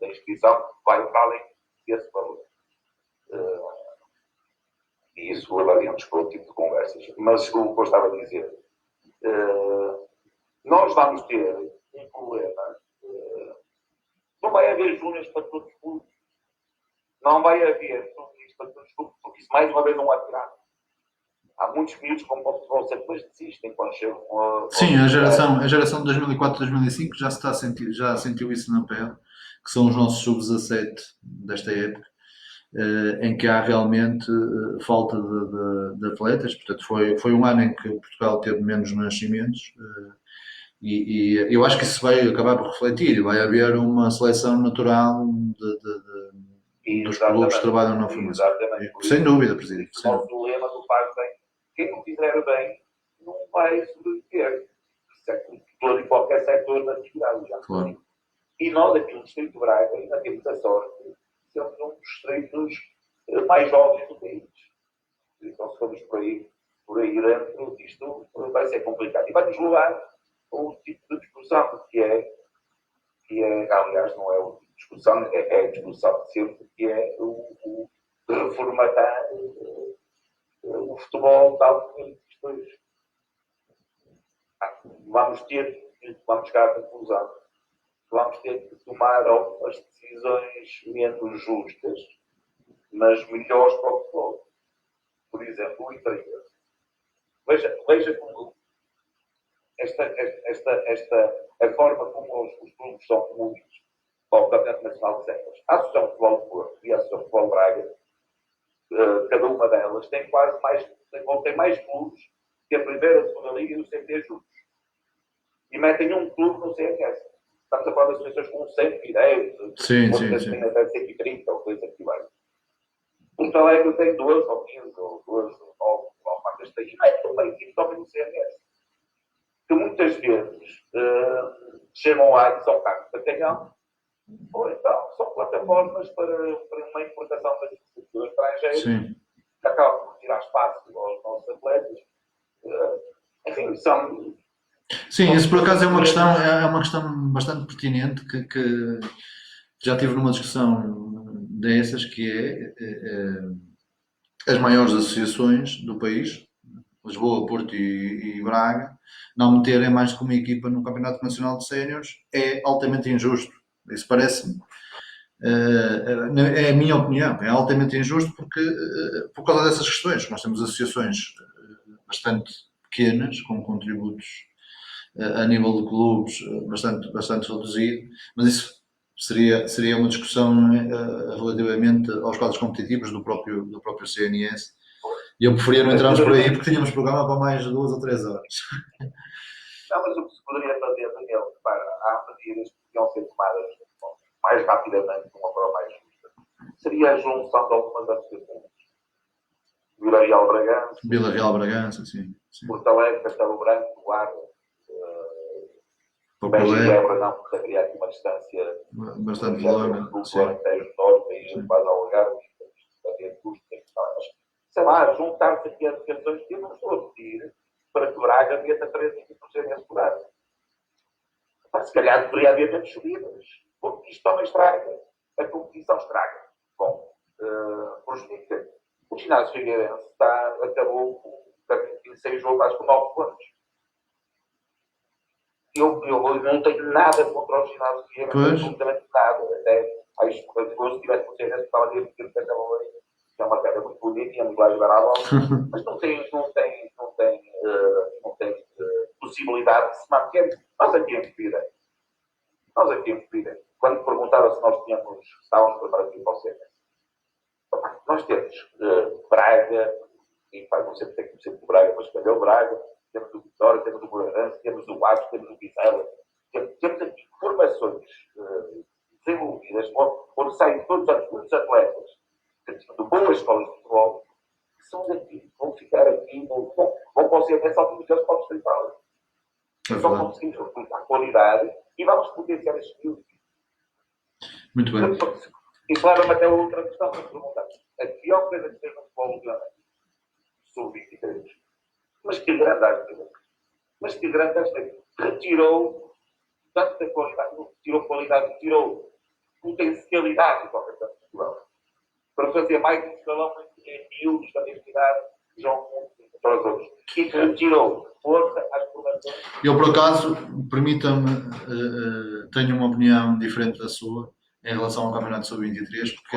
da inscrição, vai para além desse valor. E isso levaríamos para outro tipo de conversas. Mas o que eu estava a dizer, nós vamos ter um problema. Não vai haver júniores para todos os clubes. Não vai haver júniores para todos os clubes, porque isso mais uma vez não é tirado. Há muitos miúdos como o futebol sempre desistem quando chegam. Sim, a geração de 2004-2005 já sentiu isso na pele, que são os nossos sub-17 desta época, em que há realmente falta de atletas. Portanto, foi um ano em que Portugal teve menos nascimentos, e eu acho que isso vai acabar por refletir, e vai haver uma seleção natural dos clubes que trabalham na formação. Sem dúvida, Presidente. O nosso lema do faz bem. Quem não fizer bem não vai sobreviver. Todo e qualquer setor da atividade. Claro. E nós aqui no Distrito de Braga ainda temos a sorte de sermos um dos distritos mais jovens do país. Então se formos por aí dentro, isto vai ser complicado. E vai-nos levar a um tipo de discussão que é, aliás, não é o tipo de discussão, é a discussão de sempre, que é o de reformatar o futebol tal como ele existe hoje. Vamos chegar à conclusão que vamos ter que tomar algumas decisões menos justas, mas melhores para o futebol. Por exemplo, o interior. Veja como a forma como os clubes são comuns para o Campeonato Nacional de Séniores. A Associação de Futebol de Porto e a Associação de Futebol de Braga, cada uma delas tem mais clubes que a primeira, a segunda liga e o CT juntos. E metem um clube no CNS. Estamos a falar de associações com 100 fideiros, outras têm até 130 ou coisa que vai. Porto Alegre tem 12 ou 15 ou 12 ou quantas tem. E metem uma equipe também no CNS. Que muitas vezes chegam lá e são carros de bacalhau, ou então são plataformas para uma importação da agricultura estrangeira, que acabam por tirar espaço aos nossos atletas. Enfim, são. Sim, isso por acaso é uma questão bastante pertinente que já tive numa discussão dessas, que é as maiores associações do país, Lisboa, Porto e Braga, não meterem mais que uma equipa no Campeonato Nacional de Séniores é altamente injusto. Isso parece-me. É a minha opinião, é altamente injusto por causa dessas questões. Nós temos associações bastante pequenas, com contributos a nível de clubes bastante reduzido, mas isso seria uma discussão relativamente aos quadros competitivos do próprio CNS. E eu preferia não entrarmos por aí porque tínhamos programa para mais de 2 ou 3 horas. Não, mas o que se poderia fazer, Daniel, há medidas que podiam ser tomadas mais rapidamente, de uma forma mais justa, seria a junção de algumas associações. Vila Real Bragança, sim. Porto Alegre, Castelo Branco, Guarda, Beja e Évora, não, porque haveria aqui uma distância bastante longa. Do Alentejo Norte, aí quase ao Algarve, havia custos, sei lá, juntar-se aqui as associações que eu não estou a pedir para que Braga meta 3 equipes nesse lugar. Se calhar deveria haver menos subidas, porque isto também estraga, a competição estraga. Bom, prejudica. O ginásio Figueirense acabou com 26 jogos, acho que 9 pontos. Eu não tenho nada contra o ginásio Figueirense, absolutamente nada. Até acho que se tivesse com Figueirense, estava a dizer que acabou aí. É uma pedra muito bonita, íamos lá jogar à bola, mas não tem possibilidade de se manter. Nós aqui em Pira, quando perguntaram se nós estávamos preparados para o CNS, nós temos Braga, e não sei porque tem que ser Braga, mas calhou Braga, temos o Vitória, temos o Moreirense, temos o Aves, temos o Vizela. Temos aqui formações desenvolvidas, onde saem todos os anos muitos atletas de boas escolas de futebol, que são daqui, vão ficar aqui, vão para o CMS ao fim dos pontos centrais. Só conseguimos recrutar qualidade e vamos potenciar estes miúdos. Muito bem. Isso leva-me até a outra questão para perguntar. A pior coisa que fez no futebol ultimamente, sub-23, mas que grande arte, retirou tanta qualidade, retirou potencialidade de qualquer campo de Portugal. Para fazer mais um escalão em miúdos da mesma idade, jogam para os outros. E que retirou força às formações. Eu, por acaso, permita-me, tenho uma opinião diferente da sua em relação ao Campeonato Sub-23, porque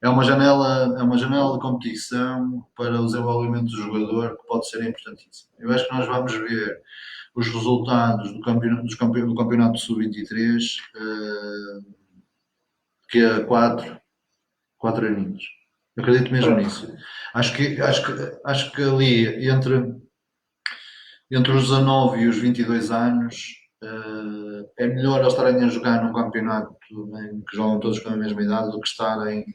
é uma janela de competição para o desenvolvimento do jogador que pode ser importantíssimo. Eu acho que nós vamos ver os resultados do campeonato Sub-23 que há 4 aninhos. Eu acredito mesmo nisso. Acho que ali entre os 19 e os 22 anos é melhor eles estarem a jogar num campeonato em que jogam todos com a mesma idade do que estarem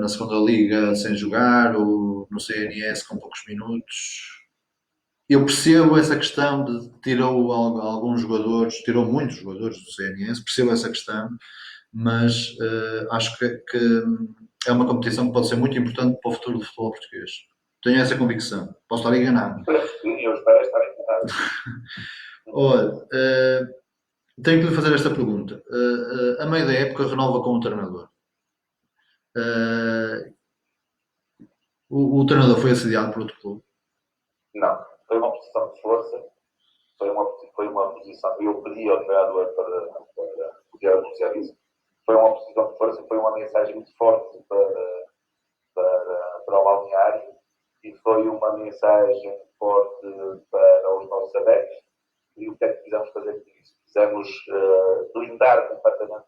na segunda liga sem jogar ou no CNS com poucos minutos. Eu percebo essa questão de tirou alguns jogadores, tirou muitos jogadores do CNS, percebo essa questão, mas acho que é uma competição que pode ser muito importante para o futuro do futebol português. Tenho essa convicção. Posso estar enganado. Eu espero estar enganado. Olha, tenho que lhe fazer esta pergunta. A meio da época renova com o treinador. O treinador foi assediado por outro clube? Não, foi uma posição de força, foi uma posição, eu pedi ao treinador para poder anunciar isso, foi uma posição de força, foi uma mensagem muito forte para o balneário e foi uma mensagem forte para os nossos adeptos. E o que é que quisemos fazer com isso? Quisemos blindar completamente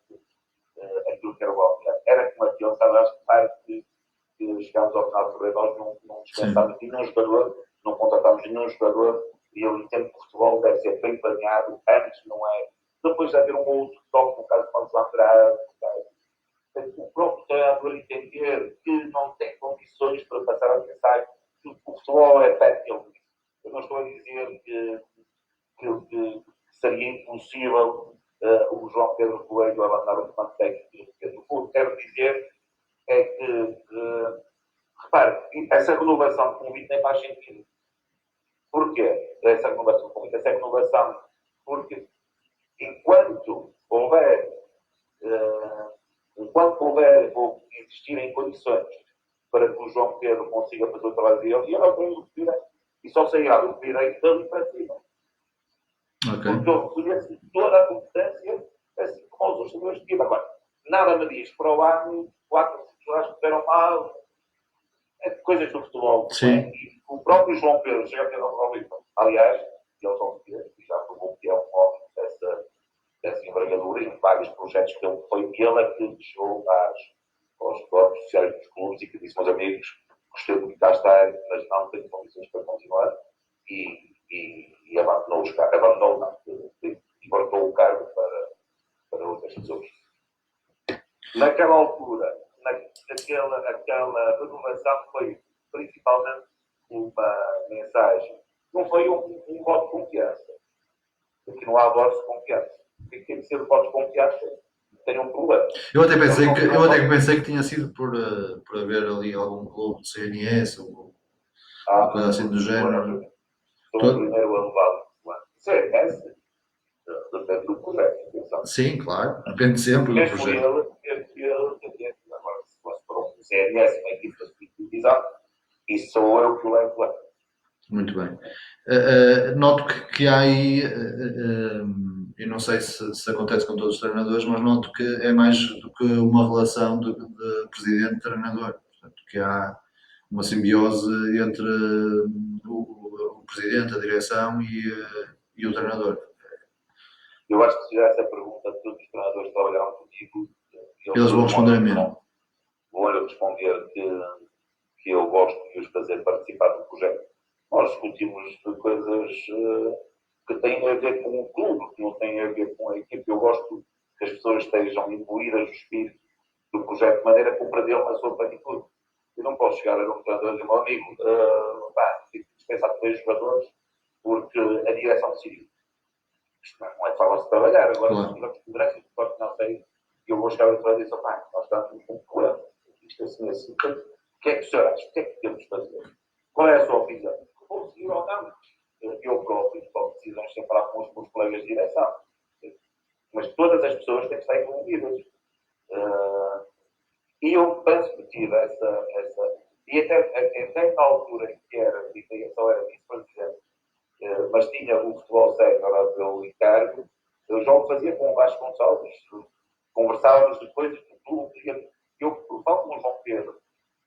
aquilo que era o balneário. Era como aquilo, sabe, acho que chegámos ao final do correio, nós não dispensámos nenhum jogador, não contratámos nenhum jogador, e eu entendo que o futebol deve ser bem planeado, antes não é. Depois de haver um outro toque, no caso de Pontes Laterais, o próprio treinador entender que não tem condições para passar a mensagem que o futebol é tátil. Eu não estou a dizer que seria impossível o João Pedro Coelho abandonar o comando técnico do clube. Quero dizer é que, repare, essa renovação de convite nem faz sentido. Porquê? Essa renovação de convite, essa renovação, porque enquanto houver ou existirem condições para que o João Pedro consiga fazer o trabalho dele, e ele é o treino do direito, e só sairá do direito dali para cima. Okay. Porque eu reconheço toda a competência, assim como os outros jogadores de time. Agora, nada me diz para o ano, 4 jogadores que fizeram mal, coisas do futebol. Sim. E o próprio João Pedro chega a ter um homem, aliás, ele já provou que é um homem dessa envergadura em vários projetos que ele foi, ele é que deixou aos próprios sociais dos clubes e que disse, meus amigos, gostei de cá estar, mas não tenho condições para continuar, e abandonou o cargo para outras pessoas. Naquela altura, aquela renovação foi principalmente uma mensagem, não foi um voto de confiança, porque não há votos de confiança. Tem que ser votos de confiança, tem um problema. Eu até pensei que tinha sido por haver ali algum clube de CNS ou coisa assim do género. Sou o primeiro a levá-lo. CNS depende do projeto. Atenção. Sim, claro, depende sempre do projeto. Agora, se fosse para um CNS, uma equipa de divisão, isso sou eu que o levo lá. Muito bem. Noto que há aí, eu não sei se acontece com todos os treinadores, mas noto que é mais do que uma relação de presidente-treinador. Portanto, que há uma simbiose entre o presidente, a direção e o treinador. Eu acho que se fizer essa pergunta a todos os treinadores que trabalharam comigo, eles vão responder a mim. Vou-lhe responder que eu gosto de os fazer participar do projeto. nós discutimos coisas que têm a ver com o clube, que não têm a ver com a equipe. Eu gosto que as pessoas estejam imbuídas do espírito do projeto de maneira a compreender uma sua plenitude. Eu não posso chegar a um treinador e dizer, meu amigo, tive que dispensar 3 jogadores porque a direção decidiu. Isto não é forma de trabalhar. Agora, se tivemos congresso de suporte financeiro, e eu vou chegar a treinador e dizer, nós estamos com um problema. Isto é assim. Portanto, o que é que o senhor acha? O que é que temos de fazer? Qual é a sua opinião? Vou seguir ou não? Eu próprio tomo decisões sem falar com os meus colegas de direção. Mas todas as pessoas têm que estar envolvidas. E eu penso que tive essa. E até na altura em que era, e só era vice-presidente, mas tinha o futebol sénior a meu encargo, eu já o fazia com o Vasco Gonçalves. Conversávamos depois do clube. Eu falo com o João Pedro,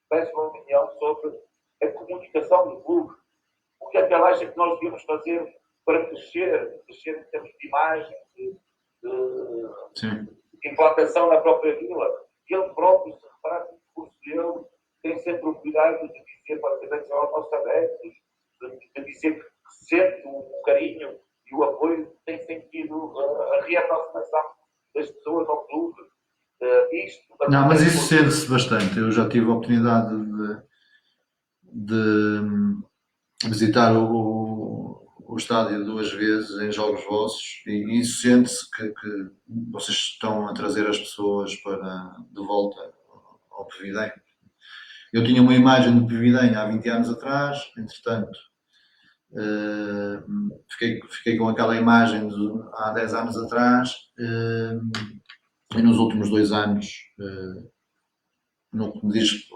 peço uma opinião sobre a comunicação do clube. O que é que ele acha que nós devíamos fazer para crescer em termos de imagem, de implantação na própria vila. Ele próprio, se reparar no discurso dele, tem sempre o cuidado de dizer para os nossos adeptos, de dizer que sente o carinho e o apoio, tem sentido a reaproximação das pessoas ao clube. Não, mas isso sente-se bastante. Eu já tive a oportunidade de visitar o estádio 2 vezes em jogos vossos e isso sente-se que vocês estão a trazer as pessoas de volta ao Pevidem. Eu tinha uma imagem do Pevidem há 20 anos atrás, entretanto fiquei com aquela imagem há 10 anos atrás e nos últimos 2 anos, no que me diz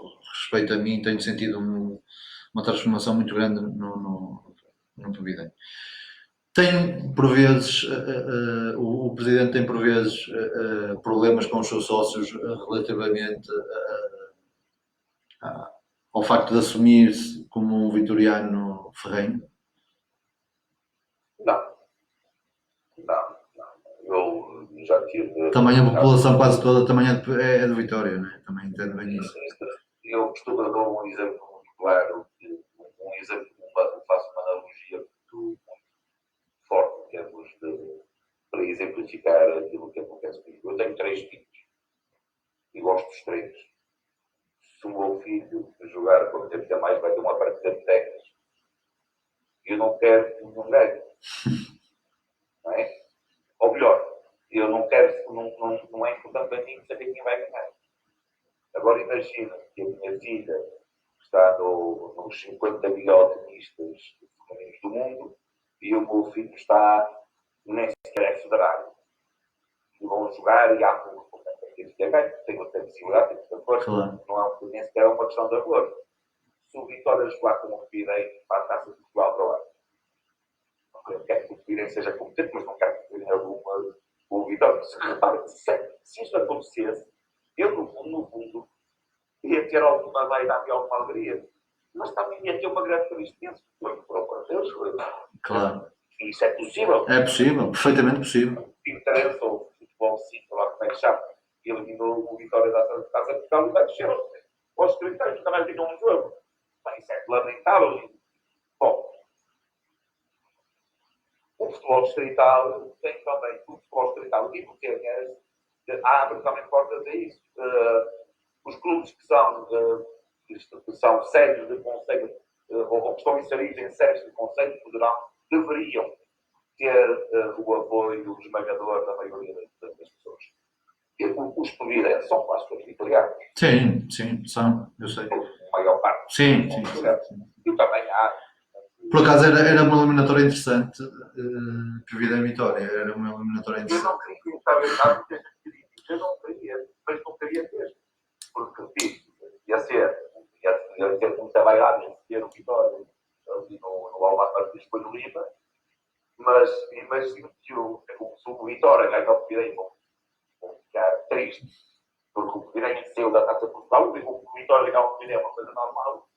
respeito a mim, tenho sentido uma transformação muito grande no Pevidem. Tem, por vezes, o Presidente tem, por vezes, problemas com os seus sócios relativamente ao facto de assumir-se como um vitoriano ferrenho? Não. Eu já tive... Também a população quase toda também é de Vitória, não é? Também entendo bem isso. Eu costumo dar um exemplo muito claro, faço uma analogia muito forte em termos para exemplificar aquilo que acontece comigo. Eu tenho 3 filhos e gosto dos 3. Se o meu filho jogar quando tempo que é mais, vai ter uma partida de técnicas. Eu não quero que não ganhe. Não é? Ou melhor, eu não quero, não é importante para mim saber quem vai ganhar. Agora imagina que a minha filha está nos 50 melhores tenistas femininos do mundo e o meu filho está nem sequer federado. E vão jogar e há público. Tem outra visibilidade, tem outra força. Claro. Não é nem sequer uma questão de amor. Se o Vitória jogar com o Pevidem para a Taça de Portugal para lá, eu quero que o Pevidem seja competente, mas não quero que o Pevidem alguma o Vitória. Se isto acontecesse, eu no fundo ia ter alguma vaidade e alguma alegria. Mas também ia ter uma grande tristeza. Por Deus, Claro. E isso é possível. É possível, perfeitamente possível. Interessa o futebol 5, lá como é que chama, eliminou o Vitória da Taça de Portugal e vai descer aos 30 anos, também tinham um jogo. Isso é lamentável. Bom, o futebol distrital tem também, o futebol distrital e porque abre também portas a isso. Os clubes que são sérios de conselho ou que estão inseridos em séries de conselho deveriam ter o apoio esmagador da maioria das pessoas. Os Pevidem são quase todos vitorianos. Sim, são, eu sei. A maior parte. Sim. E também há. Por acaso era uma eliminatória interessante, Pevidem Vitória, era uma eliminatória interessante. Eu não queria estar eu não queria, mas não queria mesmo. Porque, repito, ia ser muita vaidade em ter o Vitória ali no Almar Martins depois no Lima, mas imagino que o Vitória ganha o Pevidem, vão ficar triste, porque o Pevidem saiu da Taça de Portugal, o Vitória ganhar o Pevidem é uma coisa normal.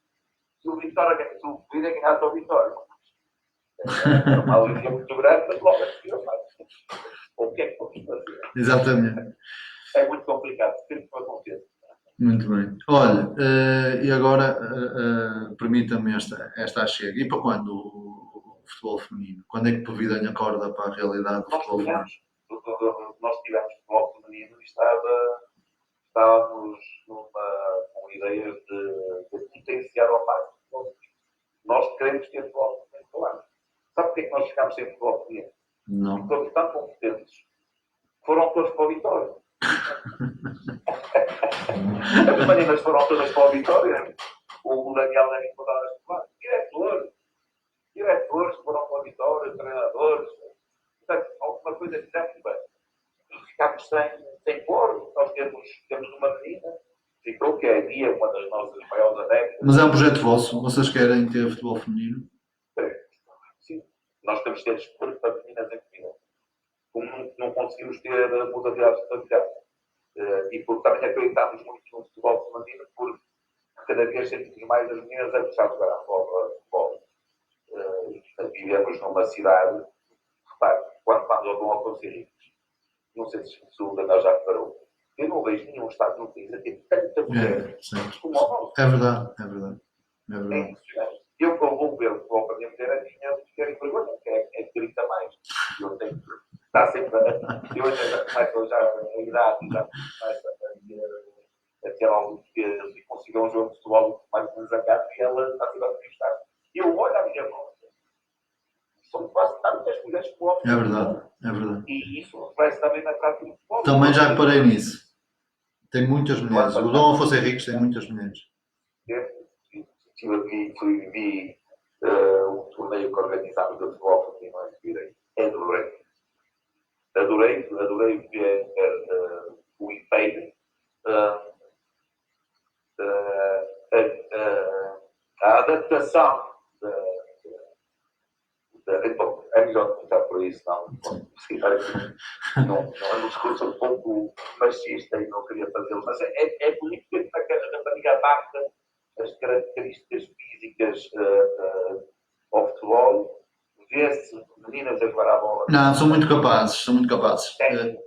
Se o Pevidem ganhasse o Vitória, é uma alegria muito grande, mas logo a seguir eu faço. O que é que vamos fazer? Exatamente. É muito complicado, sempre que acontecer. Muito bem. Olha, e agora permita-me esta achega. E para quando o futebol feminino? Quando é que Povidane acorda para a realidade do Nós futebol feminino? tivemos, nós tivemos futebol feminino e estávamos com ideias de potenciar ao máximo. Nós queremos ter futebol feminino, claro. Sabe porquê é que nós ficámos sem futebol feminino? Não. Porque somos tão competentes. Foram todos para o Vitória. As meninas foram todas para o Vitória. O Daniel nem mudava de lado. Diretores foram para o Vitória, treinadores. Portanto, alguma coisa que fizemos bem. Ficámos sem cor. Nós temos uma menina. Ficou que é a Dia, uma das nossas maiores adeptas. Mas é um projeto vosso? Vocês querem ter futebol feminino? Sim. Nós temos que ter desporto para meninas em comida. Como não conseguimos ter modalidades de qualidade. E porque também acreditamos muito no futebol feminino, porque cada vez sentimos mais as meninas a gostar de jogar a futebol. Vivemos numa cidade, repare, quando vão ao Conselho, não sei se o Daniel já reparou, eu não vejo nenhum estado no país a ter tanta mulher como o nosso. É verdade, é verdade. É É verdade. impressionante. Eu, quando vou ver o futebol para a minha mulher, a minha mulher vergonha, é que grita mais. Eu tenho que estar sempre. Eu ainda começo já a idade, já começo a ter alguns pesos e consigo um jogo de futebol mais desacato e ela está sempre a entrevistar. Eu olho a minha volta. São quase tantas mulheres que homens. É verdade, é verdade. E isso reflete também na prática do futebol. Também já reparei nisso. Tem muitas mulheres. O Dom Afonso Henriques tem muitas mulheres. Vi um torneio que organizámos de futebol feminino em Virei. Adorei ver o empenho, a adaptação é melhor começar por isso, não. Não é um discurso um pouco machista e não queria fazê-lo, mas é bonito ver que a rapariga adapta as características físicas ao futebol, vê-se meninas a jogar a bola. Não, são muito capazes, são muito capazes.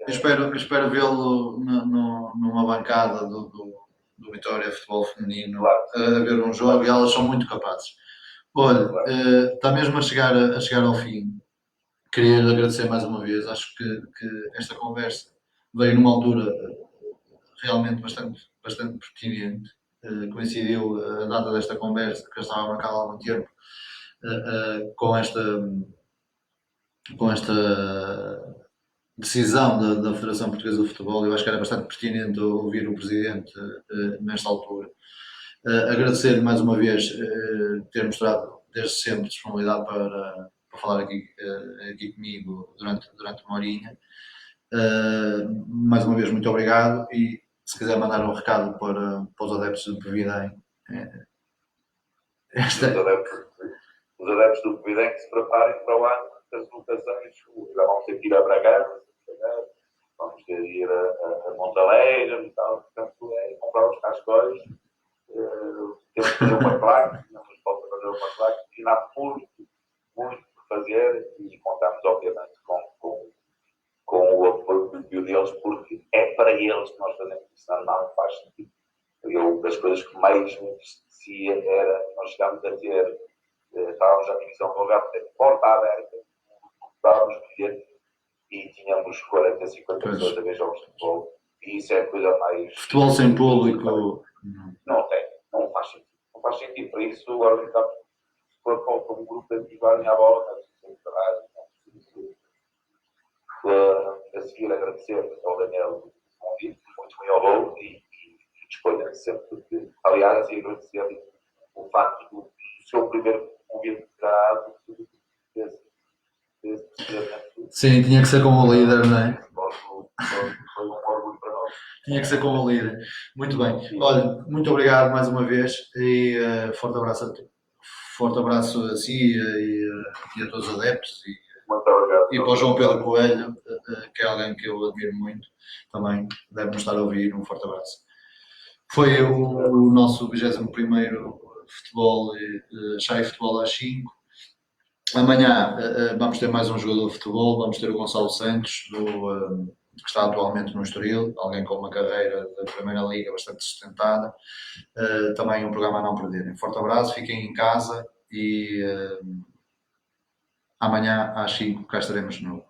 Espero vê-lo numa bancada do Vitória Futebol Feminino, Claro. A ver um jogo, e elas são muito capazes. Olha, está mesmo a chegar ao fim. Queria lhe agradecer mais uma vez. Acho que esta conversa veio numa altura realmente bastante pertinente. Coincidiu a data desta conversa, que já estava marcada há algum tempo, com esta decisão da Federação Portuguesa de Futebol. Eu acho que era bastante pertinente ouvir o Presidente nesta altura. Agradecer-lhe mais uma vez ter mostrado desde sempre disponibilidade para falar aqui comigo durante uma horinha. Mais uma vez, muito obrigado, e se quiser mandar um recado para os adeptos de Povidém. Os adeptos do Povidém que se preparem para o ano das locações. Já vamos ter que ir a Bragança, vamos ter que ir a Montalegre e tal. Portanto, é comprar os cascóis. Temos que fazer uma placa, e ainda há muito por fazer, e contamos obviamente com o apoio deles, porque é para eles que nós fazemos isso, não faz sentido. Das coisas que mais me entristecia era que nós chegámos a ter, estávamos na divisão do lugar, porta aberta, estávamos bilhete e tínhamos 40, 50 pessoas a ver jogos de futebol, e isso é a coisa mais... Futebol sem público... Não faz sentido. Para isso, agora estamos para um grupo de amigos a ganhar a bola, a seguir agradecer ao Daniel o convite, muito bem ao bolo, e disponha sempre, porque, aliás, e agradecer o facto do seu primeiro convite dado desse presidente. Sim, tinha que ser como líder, não é? Foi um orgulho para nós. Tinha que ser como líder. Muito bem. Olha, muito obrigado mais uma vez, e forte abraço a si e a todos os adeptos, Muito obrigado. e para o João Pedro Coelho, que é alguém que eu admiro muito, também deve-nos estar a ouvir. Um forte abraço. Foi o nosso 21º futebol, Chai Futebol às 5. Amanhã vamos ter mais um jogador de futebol, vamos ter o Gonçalo Santos, que está atualmente no Estoril, alguém com uma carreira da Primeira Liga bastante sustentada. Também um programa a não perderem. Forte abraço, fiquem em casa e amanhã às 5 cá estaremos de novo.